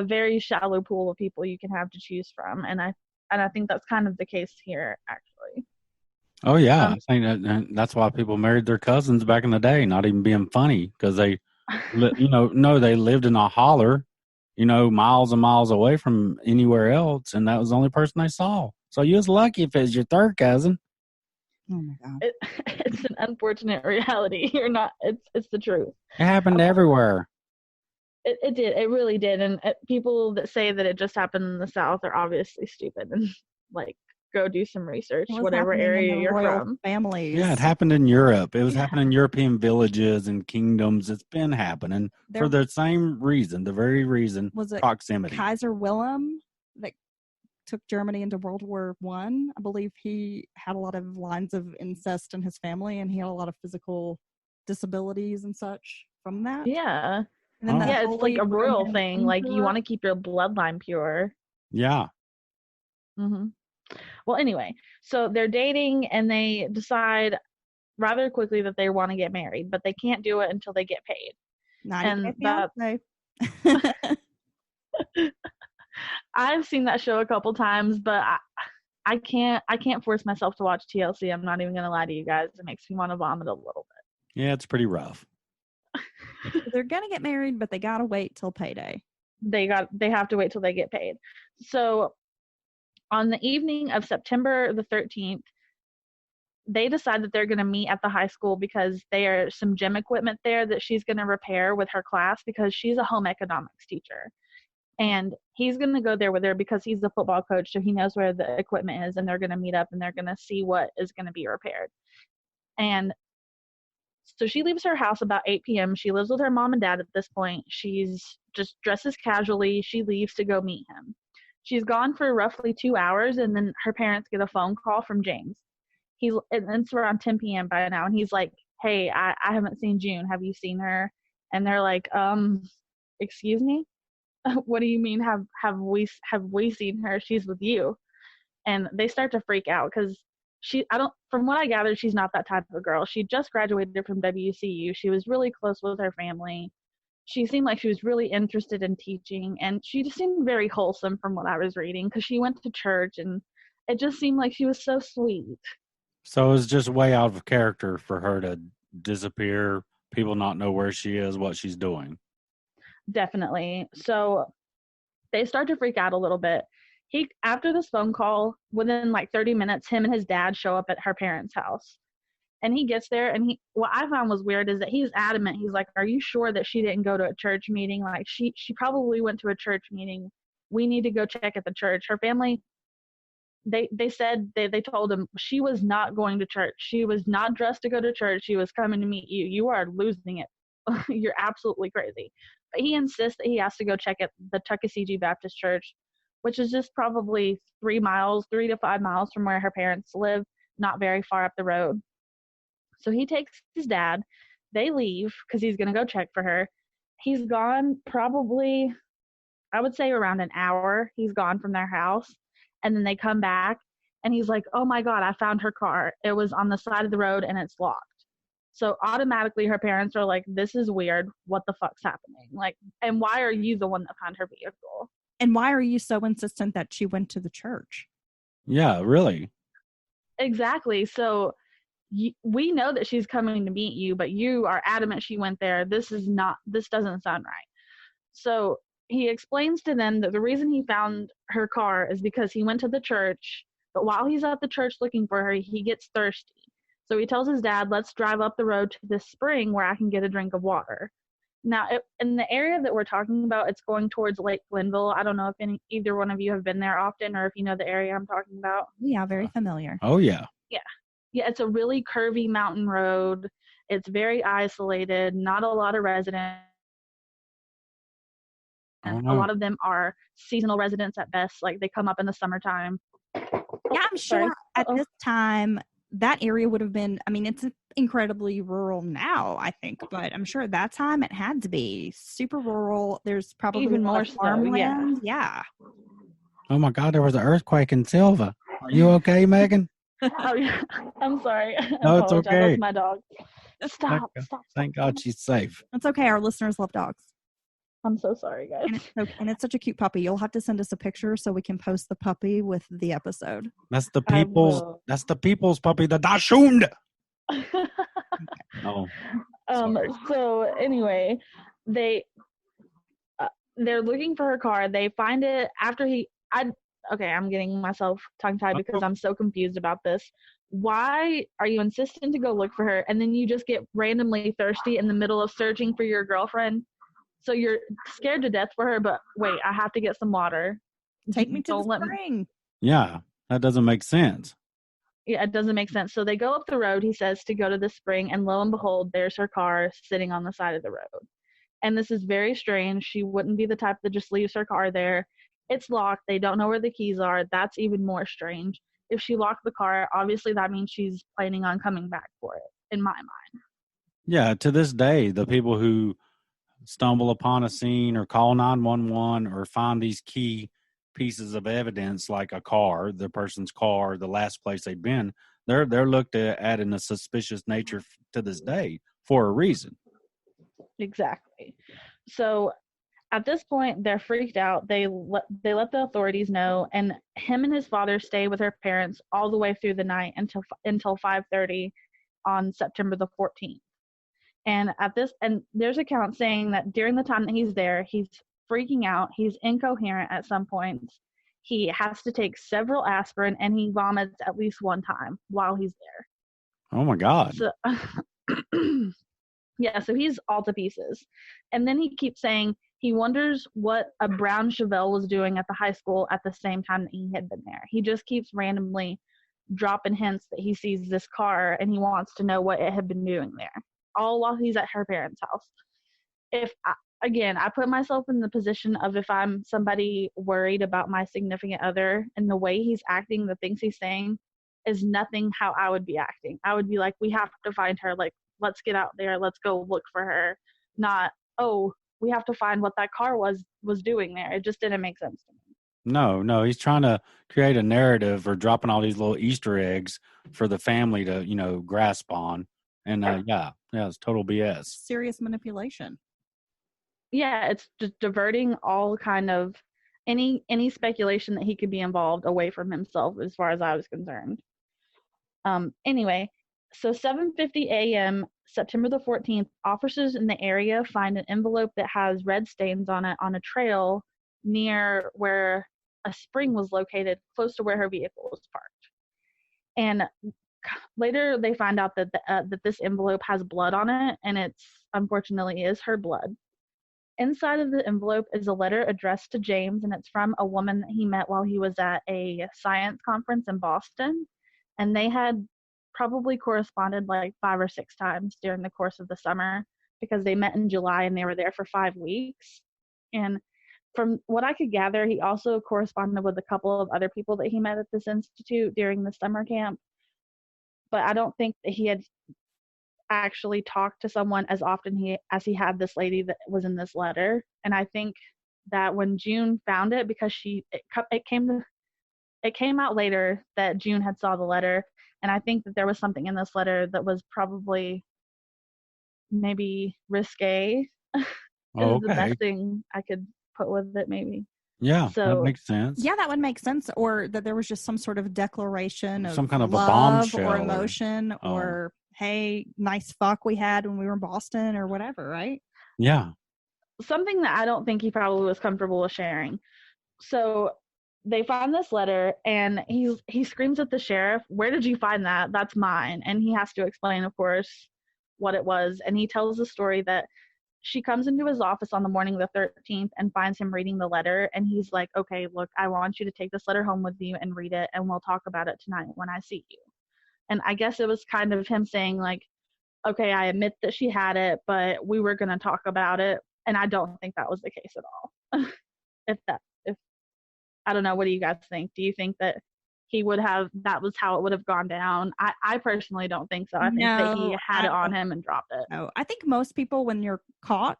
D: very shallow pool of people you can have to choose from, and I think that's kind of the case here actually.
C: Oh yeah, I think that's why people married their cousins back in the day. Not even being funny, because they, they lived in a holler, miles and miles away from anywhere else, and that was the only person they saw. So you was lucky if it's your third cousin.
B: Oh my God.
D: It's an unfortunate reality. You're not. It's the truth.
C: It happened everywhere.
D: It did. It really did. And people that say that it just happened in the South are obviously stupid. And like, go do some research, whatever area you're from.
B: Families.
C: Yeah, it happened in Europe. It was happening in European villages and kingdoms. It's been happening for the same reason, the very reason,
B: was it
C: proximity.
B: Kaiser Wilhelm that took Germany into World War I believe he had a lot of lines of incest in his family, and he had a lot of physical disabilities and such from that.
D: Yeah.
B: And then
D: it's like a royal thing. Like you want to keep your bloodline pure.
C: Yeah.
D: Mm-hmm. Well, anyway, so they're dating and they decide rather quickly that they want to get married, but they can't do it until they get paid. And I've seen that show a couple times, but I can't force myself to watch TLC. I'm not even gonna lie to you guys. It makes me want to vomit a little bit.
C: Yeah, it's pretty rough.
B: They're gonna get married, but they gotta wait till payday.
D: They have to wait till they get paid. So on the evening of September the 13th, they decide that they're going to meet at the high school because there's some gym equipment there that she's going to repair with her class, because she's a home economics teacher. And he's going to go there with her because he's a football coach, so he knows where the equipment is, and they're going to meet up and they're going to see what is going to be repaired. And so she leaves her house about 8 p.m. She lives with her mom and dad at this point. She's just dresses casually. She leaves to go meet him. She's gone for roughly 2 hours, and then her parents get a phone call from James. And it's around 10 p.m. by now, and he's like, hey, I haven't seen June. Have you seen her? And they're like, excuse me? What do you mean have we seen her? She's with you. And they start to freak out because from what I gathered, she's not that type of girl. She just graduated from WCU. She was really close with her family. She seemed like she was really interested in teaching, and she just seemed very wholesome from what I was reading, because she went to church, and it just seemed like she was so sweet.
C: So it's just way out of character for her to disappear, people not know where she is, what she's doing.
D: Definitely. So they start to freak out a little bit. After this phone call, within like 30 minutes, him and his dad show up at her parents' house. And he gets there, and what I found was weird is that he's adamant. He's like, are you sure that she didn't go to a church meeting? Like, she probably went to a church meeting. We need to go check at the church. Her family they said they told him she was not going to church. She was not dressed to go to church. She was coming to meet you. You are losing it. You're absolutely crazy. But he insists that he has to go check at the Tuckasegee Baptist Church, which is just probably 3 to 5 miles from where her parents live, not very far up the road. So he takes his dad. They leave because he's going to go check for her. He's gone probably, I would say, around an hour. He's gone from their house. And then they come back and he's like, oh my God, I found her car. It was on the side of the road and it's locked. So automatically her parents are like, this is weird. What the fuck's happening? Like, and why are you the one that found her vehicle?
B: And why are you so insistent that she went to the church?
C: Yeah, really.
D: Exactly. So we know that she's coming to meet you, but you are adamant she went there. This doesn't sound right. So he explains to them that the reason he found her car is because he went to the church, but while he's at the church looking for her, he gets thirsty. So he tells his dad, let's drive up the road to this spring where I can get a drink of water. Now, in the area that we're talking about, it's going towards Lake Glenville. I don't know if either one of you have been there often or if you know the area I'm talking about.
B: Yeah, very familiar.
C: Oh, yeah.
D: Yeah, it's a really curvy mountain road. It's very isolated, not a lot of residents. And a lot of them are seasonal residents at best. Like they come up in the summertime.
B: Yeah, I'm sure at this time that area would have been, I mean, it's incredibly rural now, I think, but I'm sure at that time it had to be super rural. There's probably
D: even more
B: farmland. Yeah.
C: Oh my God, there was an earthquake in Sylva. Are you okay, Megan?
D: Oh yeah, I'm sorry.
C: No, it's okay.
D: That's my dog. Stop.
C: Thank God she's safe.
B: That's okay. Our listeners love dogs.
D: I'm so sorry, guys.
B: And it's such a cute puppy. You'll have to send us a picture so we can post the puppy with the episode.
C: That's the people's puppy, the Dachshund. Oh.
D: So anyway, they're looking for her car. They find it after I'm getting myself tongue-tied because I'm so confused about this. Why are you insistent to go look for her and then you just get randomly thirsty in the middle of searching for your girlfriend? So you're scared to death for her, but wait, I have to get some water.
B: Take me to the spring.
C: Yeah, that doesn't make sense.
D: Yeah, it doesn't make sense. So they go up the road, he says, to go to the spring, and lo and behold, there's her car sitting on the side of the road. And this is very strange. She wouldn't be the type that just leaves her car there. It's locked. They don't know where the keys are. That's even more strange. If she locked the car, obviously that means she's planning on coming back for it, in my mind.
C: Yeah, to this day, the people who stumble upon a scene or call 911 or find these key pieces of evidence like a car, the person's car, the last place they've been, they're looked at in a suspicious nature to this day for a reason.
D: Exactly. So at this point, they're freaked out. They let the authorities know, and him and his father stay with her parents all the way through the night until 5:30 on September the 14th. And there's accounts saying that during the time that he's there, he's freaking out. He's incoherent at some points. He has to take several aspirin, and he vomits at least one time while he's there.
C: Oh my God.
D: So, yeah, so he's all to pieces. And then he keeps saying he wonders what a brown Chevelle was doing at the high school at the same time that he had been there. He just keeps randomly dropping hints that he sees this car, and he wants to know what it had been doing there, all while he's at her parents' house. I put myself in the position of if I'm somebody worried about my significant other, and the way he's acting, the things he's saying is nothing how I would be acting. I would be like, we have to find her. Like, let's get out there. Let's go look for her. Not, oh, we have to find what that car was doing there. It just didn't make sense to me.
C: No, he's trying to create a narrative or dropping all these little Easter eggs for the family to, grasp on. And it's total BS.
B: Serious manipulation.
D: Yeah, it's just diverting all kind of any speculation that he could be involved away from himself, as far as I was concerned. Anyway, so 7:50 a.m. September the 14th, officers in the area find an envelope that has red stains on it on a trail near where a spring was located, close to where her vehicle was parked. And later they find out that this envelope has blood on it, and it's unfortunately is her blood. inside of the envelope is a letter addressed to James, and it's from a woman that he met while he was at a science conference in Boston. And they had probably corresponded like 5 or 6 times during the course of the summer, because they met in July and they were there for 5 weeks. And from what I could gather, he also corresponded with a couple of other people that he met at this institute during the summer camp. But I don't think that he had actually talked to someone as often as he had this lady that was in this letter. And I think that when June found it, because it came out later that June had saw the letter, and I think that there was something in this letter that was probably maybe risque. Is the best thing I could put with it, maybe.
C: Yeah,
D: So,
C: that makes sense.
B: Yeah, that would make sense. Or that there was just some sort of declaration of
C: some kind of
B: love
C: a bombshell
B: or emotion or hey, nice fuck we had when we were in Boston or whatever, right?
C: Yeah.
D: Something that I don't think he probably was comfortable with sharing. So they find this letter, and he screams at the sheriff, "Where did you find that? That's mine." And he has to explain, of course, what it was. And he tells the story that she comes into his office on the morning of the 13th and finds him reading the letter. And he's like, "Okay, look, I want you to take this letter home with you and read it, and we'll talk about it tonight when I see you." And I guess it was kind of him saying, like, okay, I admit that she had it, but we were going to talk about it. And I don't think that was the case at all. if I don't know, what do you guys think? Do you think that that was how it would have gone down? I personally don't think so. I think that he had it on him and dropped it.
B: No, I think most people, when you're caught,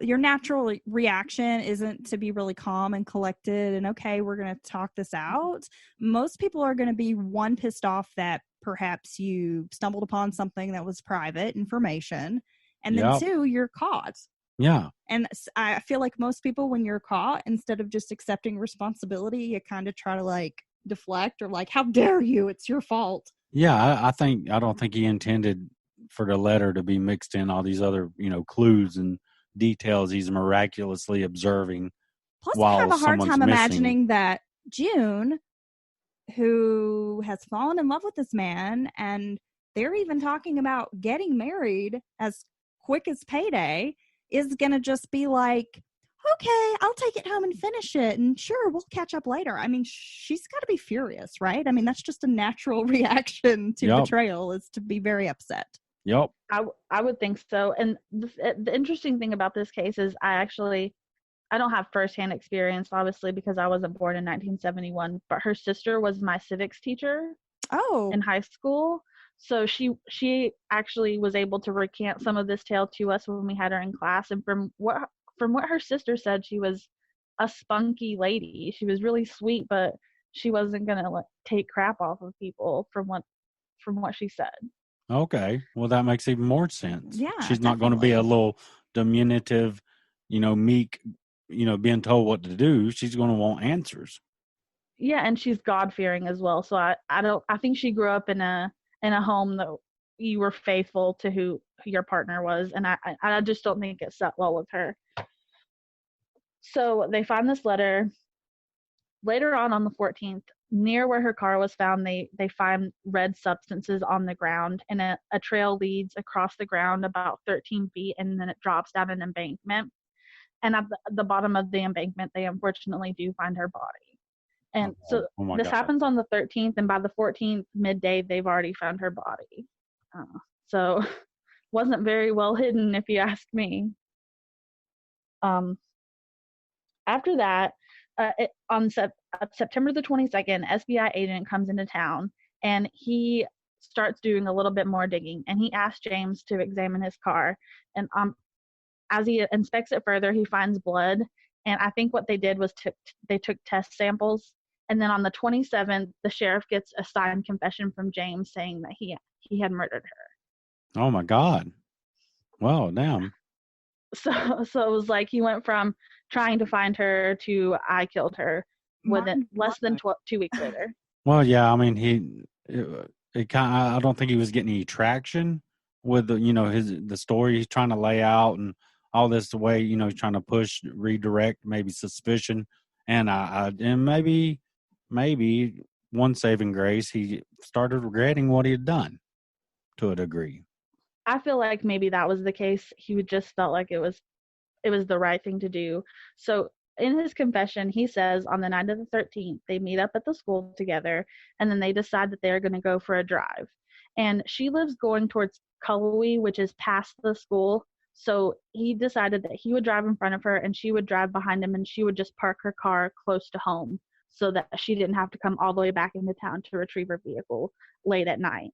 B: your natural reaction isn't to be really calm and collected and, okay, we're going to talk this out. Most people are going to be, one, pissed off that perhaps you stumbled upon something that was private information, and then 2, you're caught.
C: Yeah.
B: And I feel like most people, when you're caught, instead of just accepting responsibility, you kind of try to like deflect or like, how dare you? It's your fault.
C: Yeah, I don't think he intended for the letter to be mixed in all these other, clues and details he's miraculously observing.
B: Plus, I have a hard time imagining that June, who has fallen in love with this man, and they're even talking about getting married as quick as payday, is going to just be like, okay, I'll take it home and finish it, and sure, we'll catch up later. I mean, she's got to be furious, right? I mean, that's just a natural reaction to betrayal, is to be very upset.
C: Yep.
D: I would think so. And the interesting thing about this case is I don't have firsthand experience, obviously, because I wasn't born in 1971, but her sister was my civics teacher in high school. So she actually was able to recant some of this tale to us when we had her in class. And from what her sister said, she was a spunky lady. She was really sweet, but she wasn't going to take crap off of people from what she said.
C: Okay. Well, that makes even more sense.
B: Yeah.
C: She's not going to be a little diminutive, meek, being told what to do. She's going to want answers.
D: Yeah, and she's God-fearing as well. So I think she grew up in a home that you were faithful to who your partner was, and I just don't think it set well with her. So they find this letter later on the 14th. Near where her car was found, they find red substances on the ground, and a trail leads across the ground about 13 feet, and then it drops down an embankment. And at the bottom of the embankment, they unfortunately do find her body. And this happens on the 13th, and by the 14th midday, they've already found her body. So wasn't very well hidden, if you ask me. After that, on September the 22nd, FBI agent comes into town, and he starts doing a little bit more digging, and he asks James to examine his car. And as he inspects it further, he finds blood. And I think what they did was they took test samples. And then on the 27th, the sheriff gets a signed confession from James saying that he had murdered her.
C: Oh my God. Well, damn.
D: So it was like he went from trying to find her to I killed her within less than 2 weeks later.
C: Well, yeah, I mean, I don't think he was getting any traction with the story he's trying to lay out and all this, the way, he's trying to push, redirect, maybe suspicion. And and maybe one saving grace, he started regretting what he had done to a degree.
D: I feel like maybe that was the case. He just felt like it was the right thing to do. So in his confession, he says on the night of the 13th, they meet up at the school together, and then they decide that they're going to go for a drive. And she lives going towards Cullowhee, which is past the school. So he decided that he would drive in front of her and she would drive behind him, and she would just park her car close to home so that she didn't have to come all the way back into town to retrieve her vehicle late at night.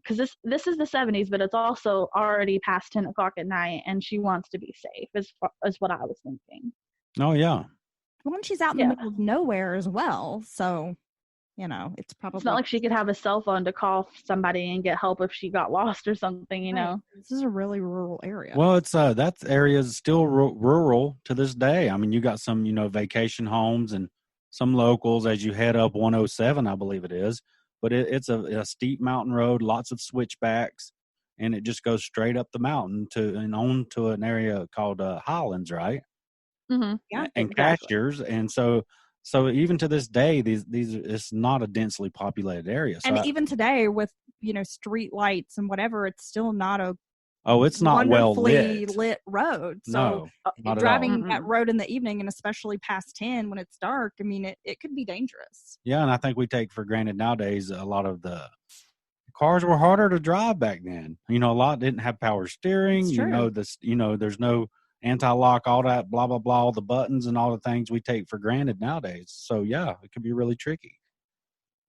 D: Because this is the 70s, but it's also already past 10 o'clock at night, and she wants to be safe, is what I was thinking.
C: Oh, yeah.
B: Well, and she's out in the middle of nowhere as well, so it's probably.
D: It's not like she could have a cell phone to call somebody and get help if she got lost or something. You know,
B: this is a really rural area.
C: Well, it's that area is still rural to this day. I mean, you got some vacation homes and some locals as you head up 107, I believe it is. But it's a steep mountain road, lots of switchbacks, and it just goes straight up the mountain and on to an area called Highlands, right?
D: Mm-hmm.
B: Yeah,
C: and
B: exactly.
C: Cashiers, and so even to this day, these it's not a densely populated area. So
B: and even today, with street lights and whatever, it's still not a
C: it's not well
B: lit road. So
C: not
B: driving that road in the evening, and especially past 10 when it's dark, I mean, it could be dangerous.
C: Yeah, and I think we take for granted nowadays a lot of the cars were harder to drive back then. A lot didn't have power steering. There's no anti-lock, all that blah blah blah, all the buttons and all the things we take for granted nowadays. So yeah, it can be really tricky.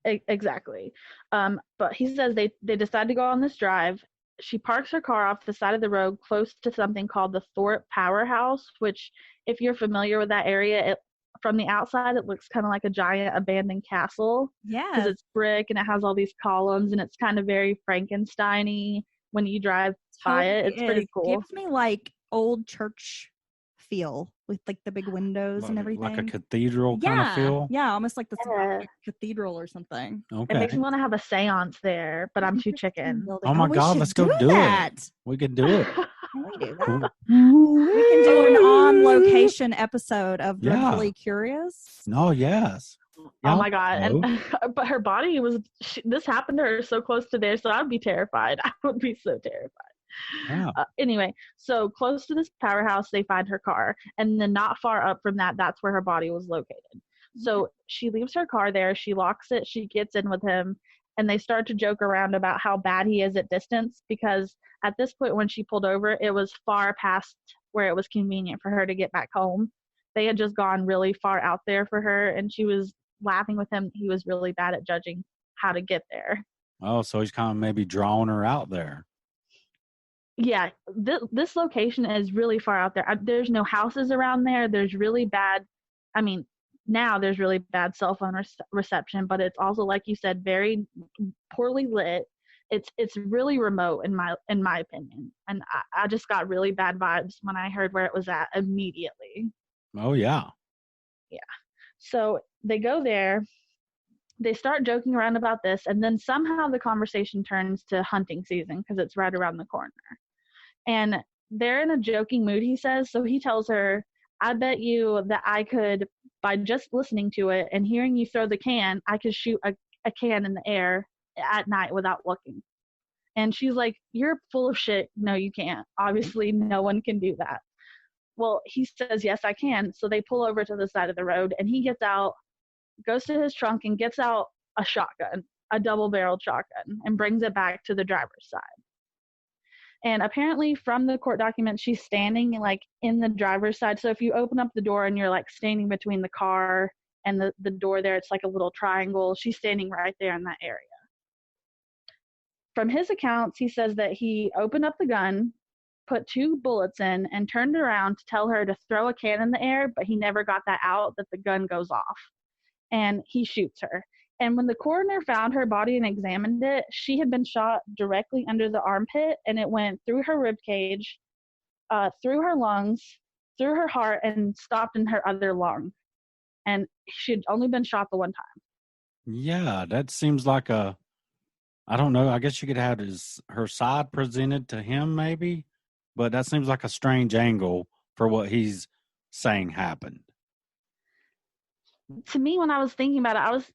D: Exactly. But he says they decide to go on this drive. She parks her car off the side of the road close to something called the Thorpe Powerhouse, which, if you're familiar with that area, from the outside, it looks kind of like a giant abandoned castle.
B: Yeah.
D: Because it's brick and it has all these columns, and it's kind of very Frankenstein-y when you drive by it. It's pretty cool.
B: It gives me like old church feel with like the big windows and everything.
C: Like a cathedral kind of feel?
B: Yeah, almost like the cathedral or something.
C: Okay.
D: It makes me want to have a seance there, but I'm too chicken.
C: Oh my God, let's go do it. We could do it.
B: Can we do that? We can do an on-location episode of Dreadfully Curious.
C: No, yes.
D: Oh my God. But her body this happened to her so close to there, so I'd be terrified. I would be so terrified.
C: Yeah.
D: Anyway, so close to this powerhouse, they find her car, and then not far up from that, that's where her body was located. So she leaves her car there, she locks it, she gets in with him, and they start to joke around about how bad he is at distance, because at this point when she pulled over, it was far past where it was convenient for her to get back home. They had just gone really far out there for her, and she was laughing with him. He was really bad at judging how to get there.
C: Oh, so he's kind of maybe drawing her out there.
D: Yeah, this location is really far out there. There's no houses around there. There's really bad, now there's really bad cell phone reception, but it's also, like you said, very poorly lit. It's really remote in my opinion. And I just got really bad vibes when I heard where it was at immediately.
C: Oh, yeah.
D: Yeah. So they go there. They start joking around about this, and then somehow the conversation turns to hunting season because it's right around the corner. And they're in a joking mood, he says. So he tells her, I bet you that I could, by just listening to it and hearing you throw the can, I could shoot a can in the air at night without looking. And she's like, you're full of shit. No, you can't. Obviously, no one can do that. Well, he says, yes, I can. So they pull over to the side of the road, and he gets out, goes to his trunk and gets out a shotgun, a double-barreled shotgun, and brings it back to the driver's side. And apparently from the court documents, she's standing like in the driver's side. So if you open up the door and you're like standing between the car and the door there, it's like a little triangle. She's standing right there in that area. From his accounts, he says that he opened up the gun, put 2 bullets in, and turned around to tell her to throw a can in the air, but he never got that out, that the gun goes off. And he shoots her. And when the coroner found her body and examined it, she had been shot directly under the armpit, and it went through her rib cage, through her lungs, through her heart, and stopped in her other lung. And she'd only been shot the one time.
C: Yeah, that seems like I don't know, I guess you could have her side presented to him maybe, but that seems like a strange angle for what he's saying happened.
D: To me, when I was thinking about it,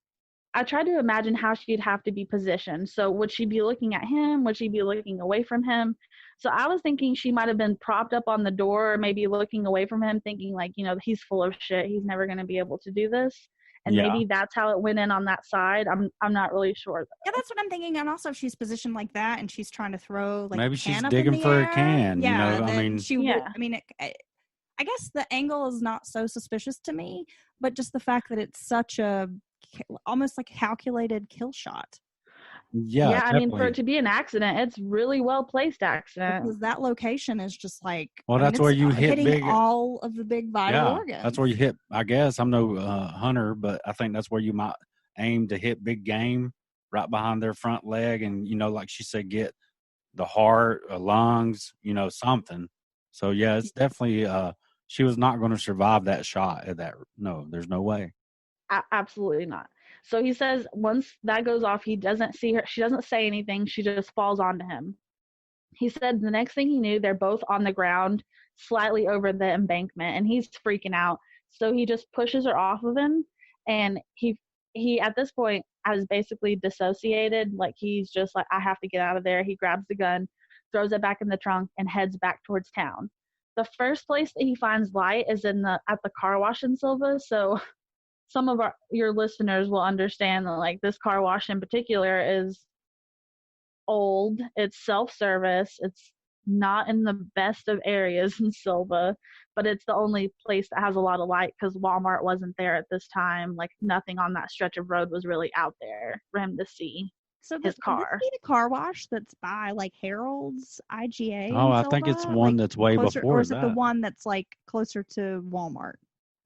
D: I tried to imagine how she'd have to be positioned. So would she be looking at him? Would she be looking away from him? So I was thinking she might have been propped up on the door, or maybe looking away from him, thinking like, he's full of shit. He's never going to be able to do this. And
C: Yeah.
D: maybe that's how it went in on that side. I'm not really sure though.
B: Yeah, that's what I'm thinking. And also, if she's positioned like that and she's trying to throw like
C: Maybe
B: a can
C: she's
B: up in
C: digging
B: the
C: for a
B: air,
C: can,
B: Yeah,
C: I
B: then
C: mean,
B: she would.
D: Yeah.
B: I mean, I guess the angle is not so suspicious to me, but just the fact that it's such a almost like calculated kill shot.
C: yeah,
D: I mean, for
C: definitely.
D: it to be an accident, it's really well placed accident.
B: Because that location is just like,
C: Well,
B: I mean,
C: that's where
B: it's
C: you hit
B: hitting
C: big.
B: all of the big vital
C: Yeah,
B: organs.
C: that's where you hit. I guess I'm no hunter, but I think that's where you might aim to hit big game right behind their front leg, and like she said, get the heart, lungs, something. So yeah, it's definitely. She was not going to survive that shot. At that, no, there's no way.
D: Absolutely not. So he says once that goes off, he doesn't see her. She doesn't say anything. She just falls onto him. He said the next thing he knew, they're both on the ground, slightly over the embankment, and he's freaking out. So he just pushes her off of him, and he at this point has basically dissociated. Like he's just like, I have to get out of there. He grabs the gun, throws it back in the trunk, and heads back towards town. The first place that he finds light is at the car wash in Sylva. So some of your listeners will understand that like this car wash in particular is old. It's self-service. It's not in the best of areas in Sylva, but it's the only place that has a lot of light because Walmart wasn't there at this time. Like nothing on that stretch of road was really out there for him to see.
B: So
D: his car.
B: Would this be the car wash that's by like Harold's IGA?
C: Oh,
B: in
C: I think it's
B: Sylva?
C: one
B: Like,
C: that's way
B: closer,
C: before
B: or is it the
C: that.
B: one that's like closer to Walmart?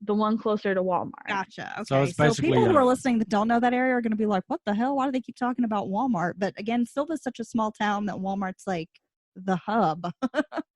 D: The one closer to Walmart.
B: Gotcha. Okay.
C: So it's basically,
B: people who are listening that don't know that area are going to be like, what the hell? Why do they keep talking about Walmart? But again, Sylva's such a small town that Walmart's like the hub.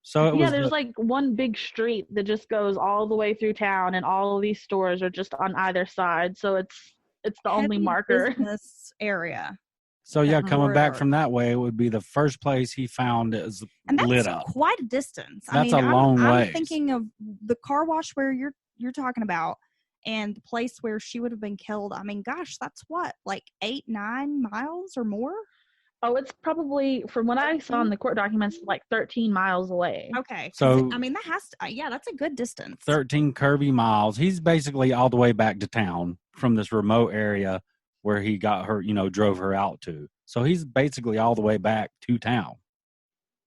C: So it was
D: there's like one big street that just goes all the way through town, and all of these stores are just on either side. So it's the only
B: Heavy
D: marker.
B: business area.
C: So yeah,
B: that
C: coming back
B: corridor.
C: from that way, it would be the first place he found is
B: And that's
C: lit up.
B: quite a distance.
C: That's a long
B: I'm
C: ways.
B: thinking of the car wash where you're talking about, and the place where she would have been killed. I mean, gosh, that's what, like 8-9 miles or more?
D: Oh, it's probably, from what I saw in the court documents, like 13 miles away.
B: Okay.
C: So
B: I mean, that has to, yeah, that's a good distance.
C: 13 curvy miles. He's basically all the way back to town from this remote area where he got her, drove her out to. So he's basically all the way back to town.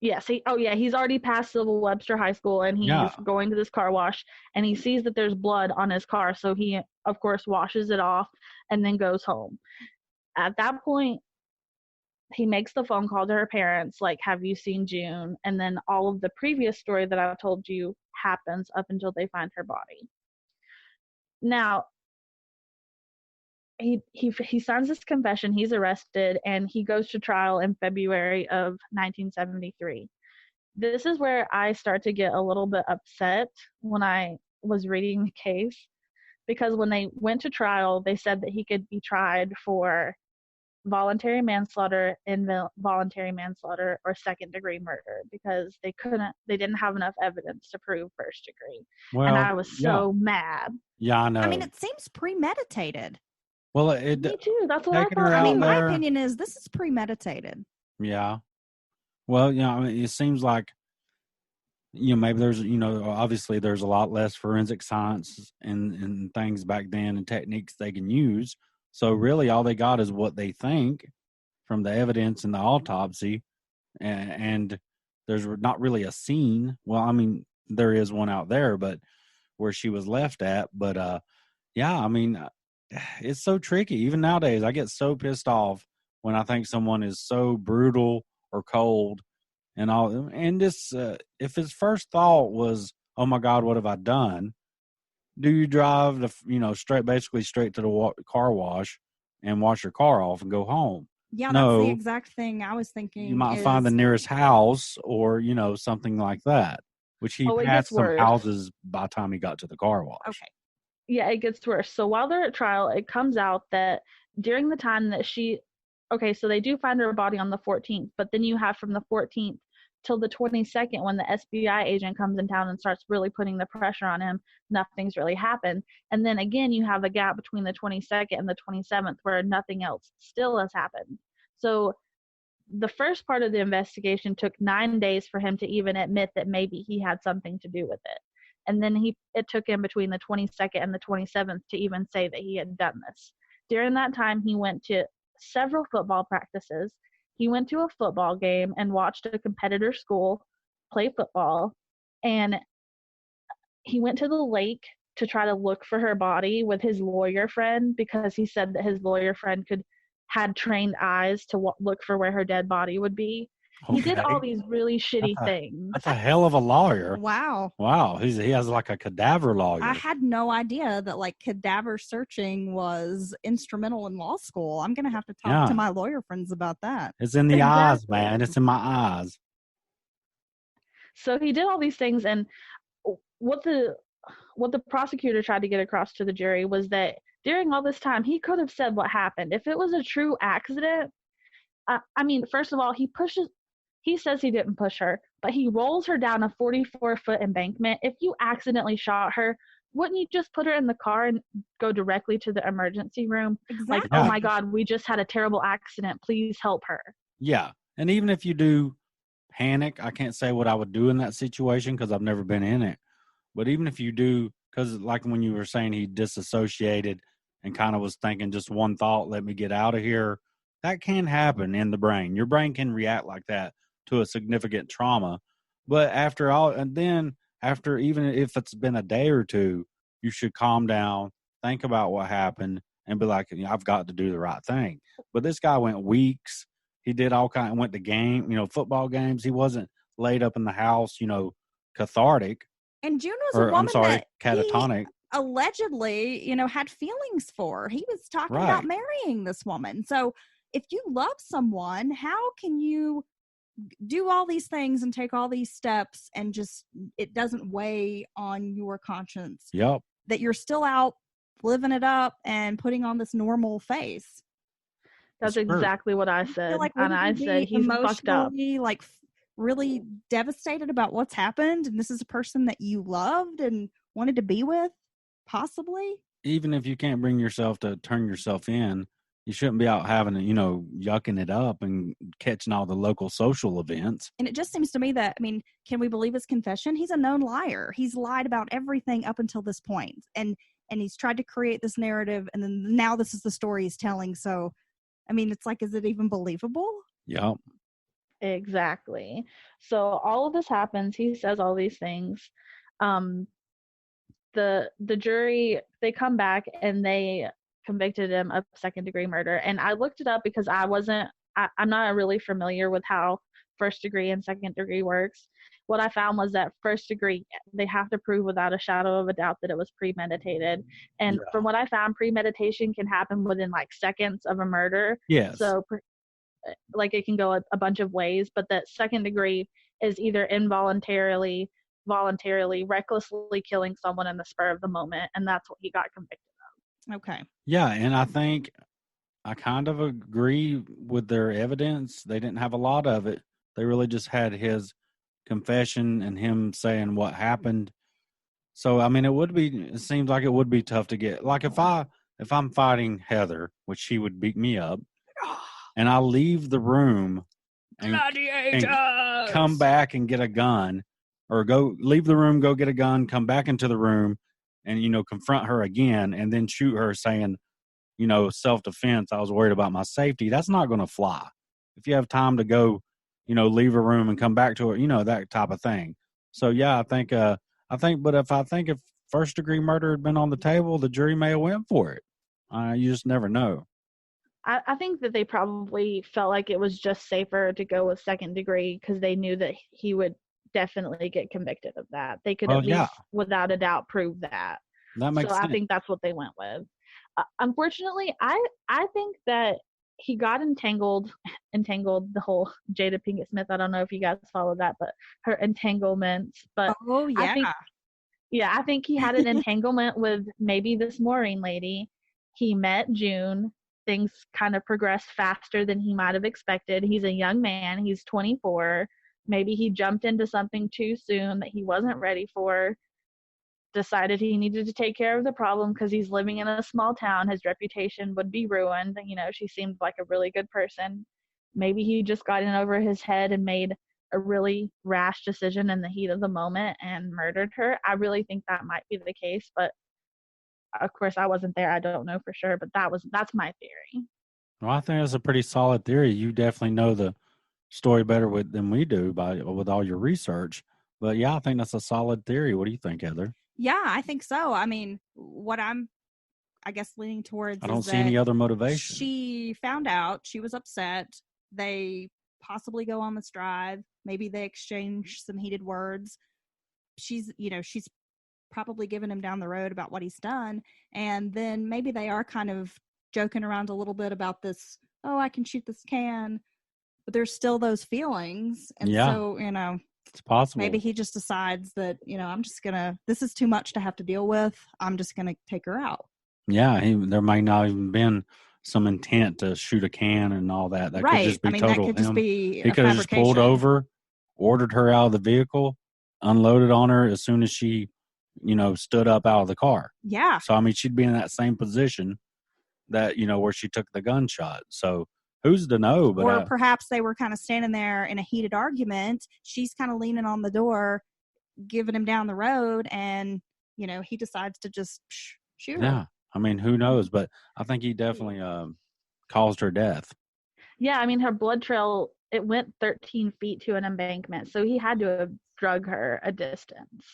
D: Yes. He's already passed Civil Webster High School, and he's going to this car wash, and he sees that there's blood on his car. So he, of course, washes it off and then goes home. At that point, he makes the phone call to her parents, like, have you seen June? And then all of the previous story that I've told you happens up until they find her body. Now, he signs this confession, he's arrested, and he goes to trial in February of 1973. This is where I start to get a little bit upset when I was reading the case, because when they went to trial, they said that he could be tried for voluntary manslaughter, involuntary manslaughter, or second-degree murder, because they didn't have enough evidence to prove first degree.
C: Well,
D: and I was so mad.
C: Yeah, I know.
B: I mean, it seems premeditated.
C: Well,
D: Me too. That's what I
C: taking her
D: thought.
B: I mean,
C: out
B: my
C: there-
B: opinion is this is premeditated.
C: Yeah. Well, I mean, it seems like, maybe there's, obviously there's a lot less forensic science and things back then and techniques they can use. So really all they got is what they think from the evidence in the autopsy. And there's not really a scene. Well, I mean, there is one out there, but where she was left at. But, I mean, it's so tricky. Even nowadays, I get so pissed off when I think someone is so brutal or cold and all. And this, if his first thought was, "Oh my God, what have I done?" Do you drive basically straight to the car wash and wash your car off and go home?
B: Yeah,
C: No,
B: that's the exact thing I was thinking.
C: You might find the nearest house or something like that. Which he passed some houses by the time he got to the car wash.
B: Okay.
D: Yeah, it gets worse. So while they're at trial, it comes out that during the time that so they do find her body on the 14th, but then you have from the 14th till the 22nd when the FBI agent comes in town and starts really putting the pressure on him. Nothing's really happened. And then again, you have a gap between the 22nd and the 27th where nothing else still has happened. So the first part of the investigation took 9 days for him to even admit that maybe he had something to do with it. And then it took him between the 22nd and the 27th to even say that he had done this. During that time, he went to several football practices. He went to a football game and watched a competitor school play football. And he went to the lake to try to look for her body with his lawyer friend, because he said that his lawyer friend had trained eyes to look for where her dead body would be.
C: Okay.
D: He did all these really shitty things.
C: That's a hell of a lawyer.
B: Wow.
C: Wow. He has like a cadaver lawyer.
B: I had no idea that like cadaver searching was instrumental in law school. I'm going to have to talk to my lawyer friends about that.
C: It's in the eyes, man. It's in my eyes.
D: So he did all these things, and what the prosecutor tried to get across to the jury was that during all this time, he could have said what happened. If it was a true accident, I mean, first of all, he says he didn't push her, but he rolls her down a 44-foot embankment. If you accidentally shot her, wouldn't you just put her in the car and go directly to the emergency room?
B: Exactly.
D: Like, oh my God, we just had a terrible accident. Please help her.
C: Yeah. And even if you do panic, I can't say what I would do in that situation because I've never been in it. But even if you do, because like when you were saying he disassociated and kind of was thinking just one thought, let me get out of here, that can happen in the brain. Your brain can react like that to a significant trauma. But after even if it's been a day or two, you should calm down, think about what happened, and be like, I've got to do the right thing. But this guy went weeks. He did went to football games. He wasn't laid up in the house, cathartic.
B: And June was a woman that
C: catatonic.
B: He allegedly, had feelings for. He was talking about marrying this woman. So if you love someone, how can you do all these things and take all these steps and just it doesn't weigh on your conscience?
C: Yep.
B: That you're still out living it up and putting on this normal face.
D: That's exactly what I said. And I said he's fucked up.
B: Like really devastated about what's happened, and this is a person that you loved and wanted to be with, possibly. Even
C: if you can't bring yourself to turn yourself in, you shouldn't be out having yucking it up and catching all the local social events.
B: And it just seems to me that, can we believe his confession? He's a known liar. He's lied about everything up until this point. And he's tried to create this narrative, and then now this is the story he's telling. So, it's like, is it even believable?
C: Yep.
D: Exactly. So all of this happens. He says all these things. The jury, they come back and they convicted him of second-degree murder. And I looked it up because I'm not really familiar with how first degree and second degree works. What I found was that first degree, they have to prove without a shadow of a doubt that it was premeditated. And from what I found, premeditation can happen within like seconds of a murder.
C: Yes.
D: So like it can go a bunch of ways, but that second degree is either involuntarily, voluntarily, recklessly killing someone in the spur of the moment. And that's what he got convicted of.
B: Okay.
C: Yeah. And I think I kind of agree with their evidence. They didn't have a lot of it. They really just had his confession and him saying what happened. So, it seems like it would be tough to get. Like if I'm fighting Heather, which she would beat me up, and I leave the room and come back and get a gun, or leave the room, go get a gun, come back into the room and, confront her again and then shoot her saying, self-defense, I was worried about my safety. That's not going to fly. If you have time to go, leave a room and come back to it, that type of thing. So, yeah, but if first degree murder had been on the table, the jury may have went for it. You just never know.
D: I think that they probably felt like it was just safer to go with second degree because they knew that he would definitely get convicted of that. They could at least, without a doubt, prove that.
C: That makes sense.
D: I think that's what they went with. Unfortunately, I think that he got entangled, the whole Jada Pinkett Smith. I don't know if you guys follow that, but her entanglements. But
B: oh, yeah.
D: I think he had an entanglement with maybe this Maureen lady. He met June. Things kind of progressed faster than he might have expected. He's a young man. He's 24. Maybe he jumped into something too soon that he wasn't ready for, decided he needed to take care of the problem because he's living in a small town. His reputation would be ruined. She seemed like a really good person. Maybe he just got in over his head and made a really rash decision in the heat of the moment and murdered her. I really think that might be the case, but of course I wasn't there. I don't know for sure, but that's my theory.
C: Well, I think that's a pretty solid theory. You definitely know the story better than we do with all your research. But yeah, I think that's a solid theory. What do you think, Heather?
B: Yeah, I think so. I mean, what I'm, I guess, leaning towards
C: I don't
B: is
C: see any other motivation.
B: She found out, she was upset. They possibly go on this drive. Maybe they exchange some heated words. She's probably given him down the road about what he's done. And then maybe they are kind of joking around a little bit about this, oh, I can shoot this can. But there's still those feelings. And so,
C: it's possible.
B: Maybe he just decides that, this is too much to have to deal with. I'm just going to take her out.
C: Yeah, there might not even been some intent to shoot a can and all that. That
B: right.
C: could just be total.
B: That could just be
C: he could have just pulled over, ordered her out of the vehicle, unloaded on her as soon as she, stood up out of the car.
B: Yeah.
C: So, I mean, she'd be in that same position that, where she took the gunshot. So, who's to know? But
B: or perhaps they were kind of standing there in a heated argument. She's kind of leaning on the door, giving him down the road, and he decides to just shoot her.
C: Yeah, I mean, who knows? But I think he definitely caused her death.
D: Yeah, I mean, her blood trail, it went 13 feet to an embankment, so he had to have drug her a distance.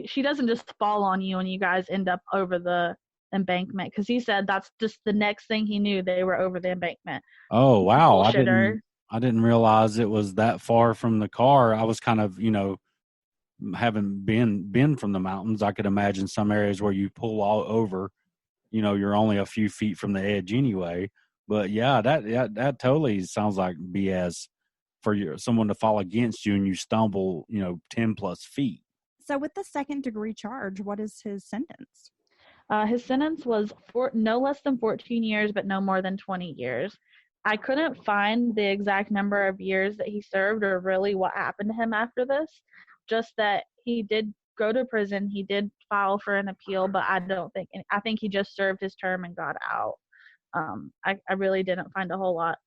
D: She doesn't just fall on you and you guys end up over the embankment, because he said that's just the next thing he knew, they were over the embankment.
C: Oh wow, I didn't realize it was that far from the car. I was kind of having been from the mountains, I could imagine some areas where you pull all over, you're only a few feet from the edge anyway. But yeah, that totally sounds like BS for someone to fall against you and you stumble 10 plus feet.
B: So with the second degree charge, what is his sentence?
D: His sentence was no less than 14 years, but no more than 20 years. I couldn't find the exact number of years that he served or really what happened to him after this. Just that he did go to prison. He did file for an appeal, but I think he just served his term and got out. I really didn't find a whole lot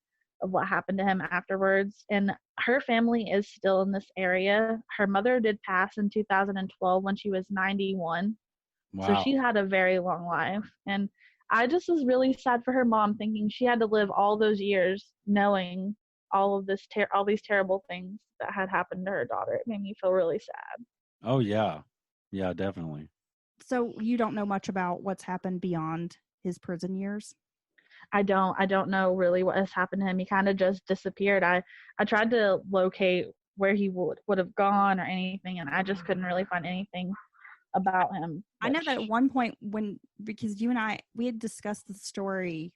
D: of what happened to him afterwards. And her family is still in this area. Her mother did pass in 2012 when she was 91.
C: Wow.
D: So she had a very long life. And I just was really sad for her mom, thinking she had to live all those years knowing all of this, all these terrible things that had happened to her daughter. It made me feel really sad.
C: Oh yeah. Yeah, definitely.
B: So you don't know much about what's happened beyond his prison years?
D: I don't know really what has happened to him. He kind of just disappeared. I tried to locate where he would have gone or anything, and I just couldn't really find anything about him.
B: I know that at one point because you and I, we had discussed the story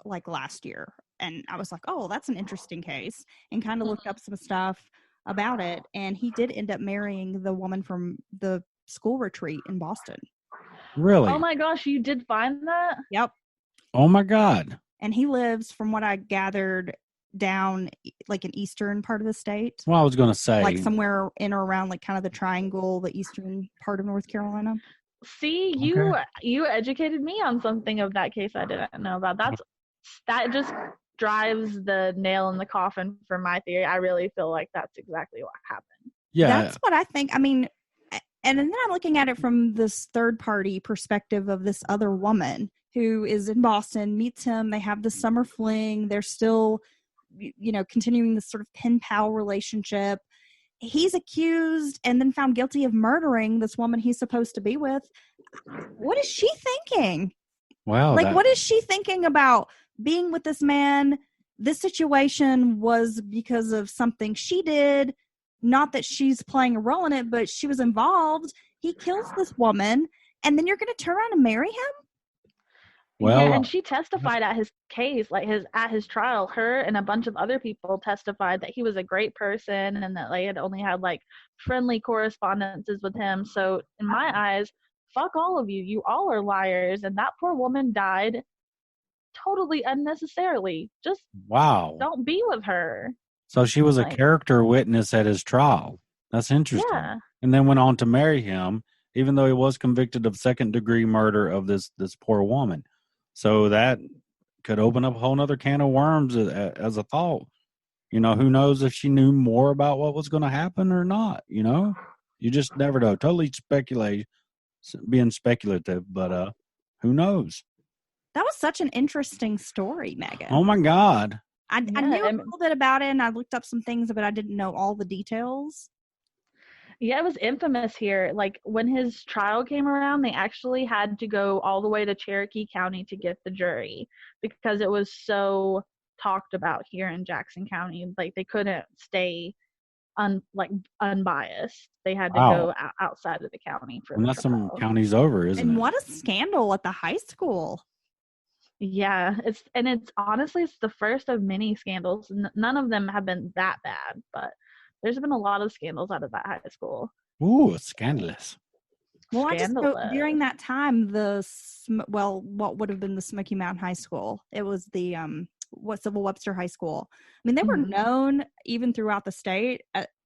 B: like last year, and I was like, oh, that's an interesting case, and kind of looked up some stuff about it, and he did end up marrying the woman from the school retreat in Boston.
C: Really?
D: Oh my gosh, you did find that?
B: Yep.
C: Oh my God.
B: And he lives, from what I gathered, down like an eastern part of the state.
C: Well, I was going to say,
B: like somewhere in or around like kind of the triangle, the eastern part of North Carolina.
D: See, you educated me on something of that case I didn't know about. That just drives the nail in the coffin for my theory. I really feel like that's exactly what happened.
C: Yeah,
B: that's what I think. I mean, and then I'm looking at it from this third party perspective of this other woman who is in Boston, meets him. They have the summer fling. They're still, continuing this sort of pen pal relationship. He's accused and then found guilty of murdering this woman he's supposed to be with. What is she thinking?
C: Wow.
B: What is she thinking about being with this man? This situation was because of something she did. Not that she's playing a role in it, but she was involved. He kills this woman, and then you're going to turn around and marry him?
C: Well,
D: yeah, and she testified at his case, at his trial. Her and a bunch of other people testified that he was a great person and that they had only had friendly correspondences with him. So in my eyes, fuck all of you. You all are liars, and that poor woman died totally unnecessarily. Just
C: wow.
D: don't be with her.
C: So she was a
D: Like,
C: character witness at his trial. That's interesting.
D: yeah.
C: And then went on to marry him, even though he was convicted of second-degree murder of this poor woman. So that could open up a whole other can of worms as a thought. You know, who knows if she knew more about what was going to happen or not, you know? You just never know. Totally being speculative, but who knows?
B: That was such an interesting story, Megan.
C: Oh, my God.
B: I
D: Yeah,
B: knew a
D: and-
B: little bit about it, and I looked up some things, but I didn't know all the details.
D: Yeah, it was infamous here. Like, when his trial came around, they actually had to go all the way to Cherokee County to get the jury because it was so talked about here in Jackson County. Like, they couldn't stay unbiased. They had to
C: Wow.
D: go outside of the county for
C: And
D: the
C: that's some
D: trial.
C: counties over, isn't
B: And
C: it?
B: what a scandal at the high school.
D: Yeah, it's honestly it's the first of many scandals. None of them have been that bad, but there's been a lot of scandals out of that high school.
C: Ooh, it's scandalous.
B: Well, I just know
D: Scandalous.
B: during that time, what would have been the Smoky Mountain High School? It was the Civil Webster High School. I mean, they were
D: Mhm.
B: known even throughout the state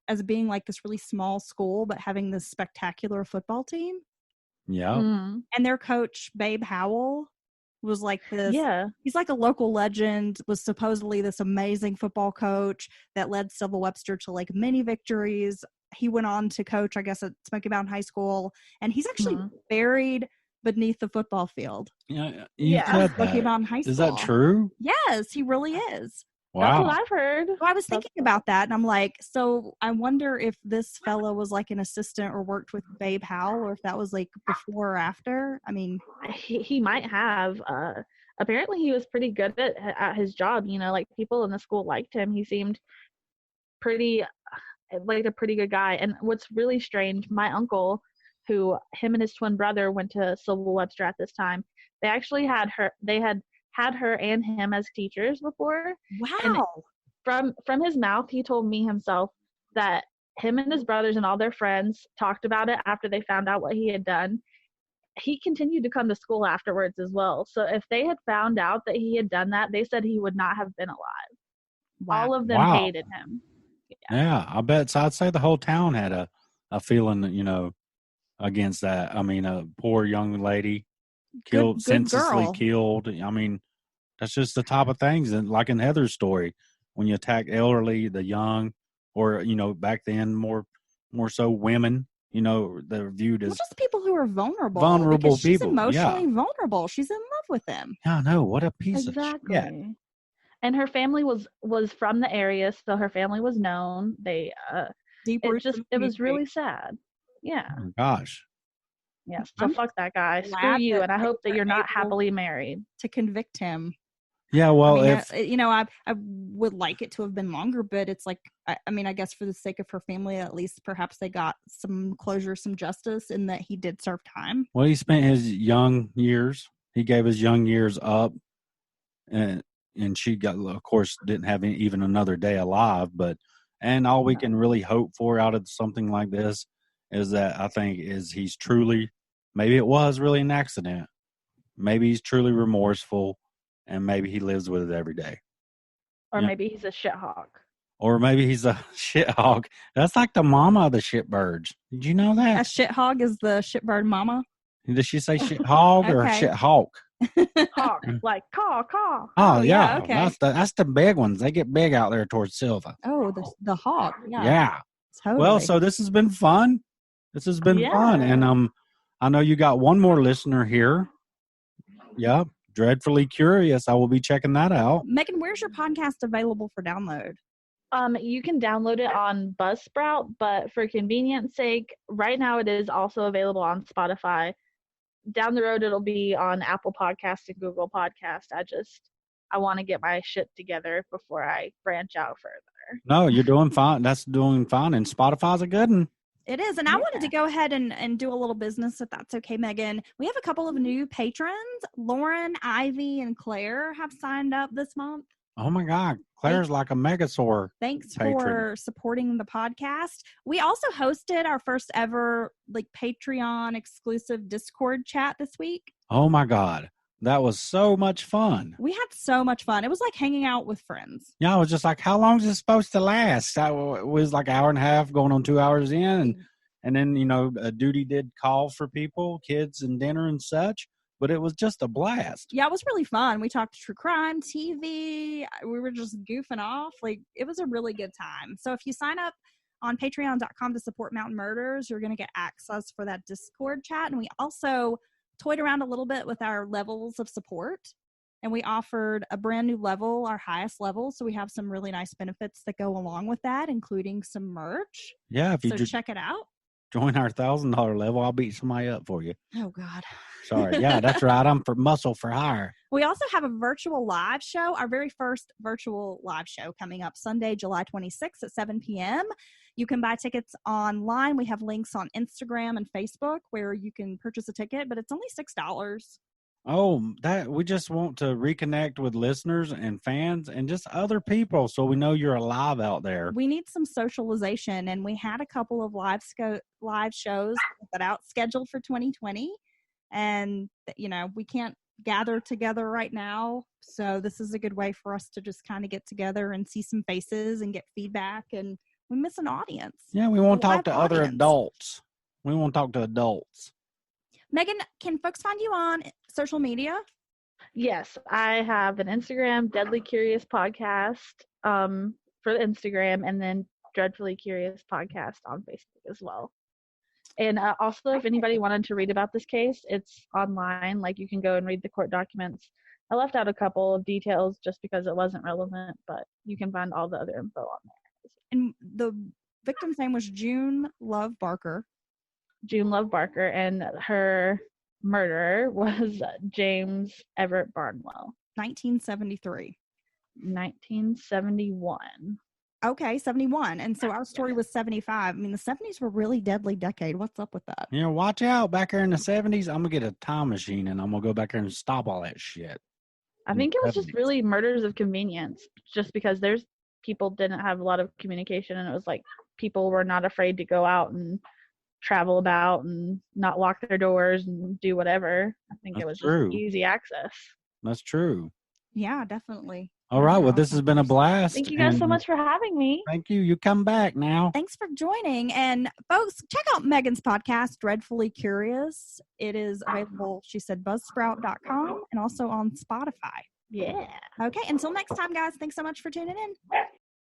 B: as being like this really small school, but having this spectacular football team.
C: Yeah.
D: Mm.
B: And their coach, Babe Howell, was like this.
D: Yeah.
B: He's like a local legend, was supposedly this amazing football coach that led Sylva Webster to like many victories. He went on to coach, I guess, at Smoky Mountain High School, and he's actually
D: Mhm.
B: buried beneath the football field.
C: Yeah. You
D: Yeah.
C: said
B: Smoky
C: that.
B: Mountain High School.
C: Is that true?
B: Yes, he really is.
D: That's what
C: Wow.
D: I've heard.
B: So I was
D: That's-
B: thinking about that, and I'm like, so I wonder if this fellow was like an assistant or worked with Babe Howell, or if that was like before or after. I mean,
D: He might have. Apparently, he was pretty good at his job. You know, like people in the school liked him. He seemed pretty like a pretty good guy. And what's really strange, my uncle, who him and his twin brother went to Sylva Webster at this time, they actually had her. They had her and him as teachers before.
B: wow.
D: From his mouth, he told me himself that him and his brothers and all their friends talked about it after they found out what he had done. He continued to come to school afterwards as well. So if they had found out that he had done that, they said he would not have been alive.
B: Wow.
D: All of them
C: Wow.
D: hated him.
C: Yeah, I bet. So I'd say the whole town had a feeling, you know, against that. I mean, a poor young lady killed,
B: good
C: senselessly
B: girl.
C: killed. I mean, that's just the type of things. And like in Heather's story, when you attack elderly, the young, or you know, back then more so women, you know, they're viewed
B: Well,
C: as.
B: just people who are vulnerable.
C: Vulnerable
B: because she's
C: people,
B: emotionally vulnerable. She's in love with him.
C: Yeah, I know. What a piece
D: Exactly.
C: of shit.
D: And her family was from the area, so her family was known. They
B: Deep
D: it
B: roots in
D: it was
B: community.
D: really sad. Yeah.
C: Oh my gosh.
D: Yeah. So
B: I'm
D: fuck that guy. Screw
B: glad
D: you.
B: that
D: And I
B: they
D: hope that
B: were
D: you're not
B: able
D: happily married.
B: to convict him.
C: Yeah, well,
B: I mean,
C: if
B: you know, I would like it to have been longer, but it's like, I mean, I guess for the sake of her family, at least perhaps they got some closure, some justice in that he did serve time.
C: well, he spent his young years. He gave his young years up, and she got, of course, didn't have even another day alive. And all we can really hope for out of something like this is that I think is he's truly, maybe it was really an accident, maybe he's truly remorseful, and maybe he lives with it every day.
D: Or
C: Yeah.
D: maybe he's a shithawk.
C: Or maybe he's a shit hog. That's like the mama of the shitbirds. Did you know
B: A
C: that?
B: shit hog is the shitbird mama.
C: Did she say shit hog or
B: Okay.
C: shit hawk?
D: Hawk. Like caw, caw.
C: Oh,
B: yeah,
C: yeah.
B: okay.
C: That's the big ones. They get big out there towards Sylva.
B: Oh, the hog. Yeah.
C: Yeah.
B: Totally.
C: Well, so this has been fun. This has been fun.
D: Yeah.
C: And I know you got one more listener here. Yeah. Dreadfully Curious. I will be checking that out.
B: Megan, where's your podcast available for download?
D: You can download it on Buzzsprout, but for convenience sake, right now it is also available on Spotify. Down the road, it'll be on Apple Podcasts and Google Podcasts. I want to get my shit together before I branch out further.
C: No, you're doing fine. That's doing fine. And Spotify's a good one.
B: It is. And I wanted to go ahead and do a little business, if that's okay, Megan. We have a couple of new patrons. Lauren, Ivy, and Claire have signed up this month.
C: Oh, my God. Claire's like a megasaur.
B: Thanks
C: Patron.
B: for supporting the podcast. We also hosted our first ever like Patreon exclusive Discord chat this week.
C: Oh, my God. That was so much fun.
B: We had so much fun. It was like hanging out with friends.
C: Yeah, I was just like, how long is this supposed to last? It was like an hour and a half going on 2 hours in. And then, a duty did call for people, kids and dinner and such. But it was just a blast.
B: Yeah, it was really fun. We talked true crime, TV. We were just goofing off. Like, it was a really good time. So if you sign up on patreon.com to support Mountain Murders, you're going to get access for that Discord chat. And we also toyed around a little bit with our levels of support. And we offered a brand new level, our highest level. So we have some really nice benefits that go along with that, including some merch.
C: Yeah, if you
B: check it out.
C: Join our $1,000 level, I'll beat somebody up for you.
B: Oh, God.
C: Sorry. Yeah, that's right. I'm for muscle for hire.
B: We also have a virtual live show, our very first virtual live show coming up Sunday, July 26th at 7 p.m. You can buy tickets online. We have links on Instagram and Facebook where you can purchase a ticket, but it's only $6.
C: Oh, we just want to reconnect with listeners and fans and just other people so we know you're alive out there.
B: We need some socialization, and we had a couple of live shows that out scheduled for 2020, and we can't gather together right now, so this is a good way for us to just kind of get together and see some faces and get feedback, and we miss an audience.
C: Yeah, we want to talk to other adults. We want to talk to adults.
B: Megan, can folks find you on social media?
D: Yes, I have an Instagram, Deadly Curious Podcast, for the Instagram, and then Dreadfully Curious Podcast on Facebook as well. And also, if anybody wanted to read about this case, it's online. Like, you can go and read the court documents. I left out a couple of details just because it wasn't relevant, but you can find all the other info on there.
B: And the victim's name was June Love Barker.
D: June Love Barker, and her murderer was James Everett Barnwell.
B: 1973.
D: 1971.
B: Okay, 71. And so our story was 75. I mean, the 70s were a really deadly decade. What's up with that?
C: Watch out. Back there in the 70s, I'm going to get a time machine and I'm going to go back there and stop all that shit.
D: I think it was just really murders of convenience, just because people didn't have a lot of communication, and it was like people were not afraid to go out and travel about and not lock their doors and do whatever. I think it was just easy access.
C: That's true.
B: Yeah, definitely.
C: All right. Well, this has been a blast.
D: Thank you guys so much for having me.
C: Thank you. You come back now.
B: Thanks for joining. And folks, check out Megan's podcast, Dreadfully Curious. It is available, she said, buzzsprout.com and also on Spotify.
D: Yeah.
B: Okay. Until next time, guys. Thanks so much for tuning in.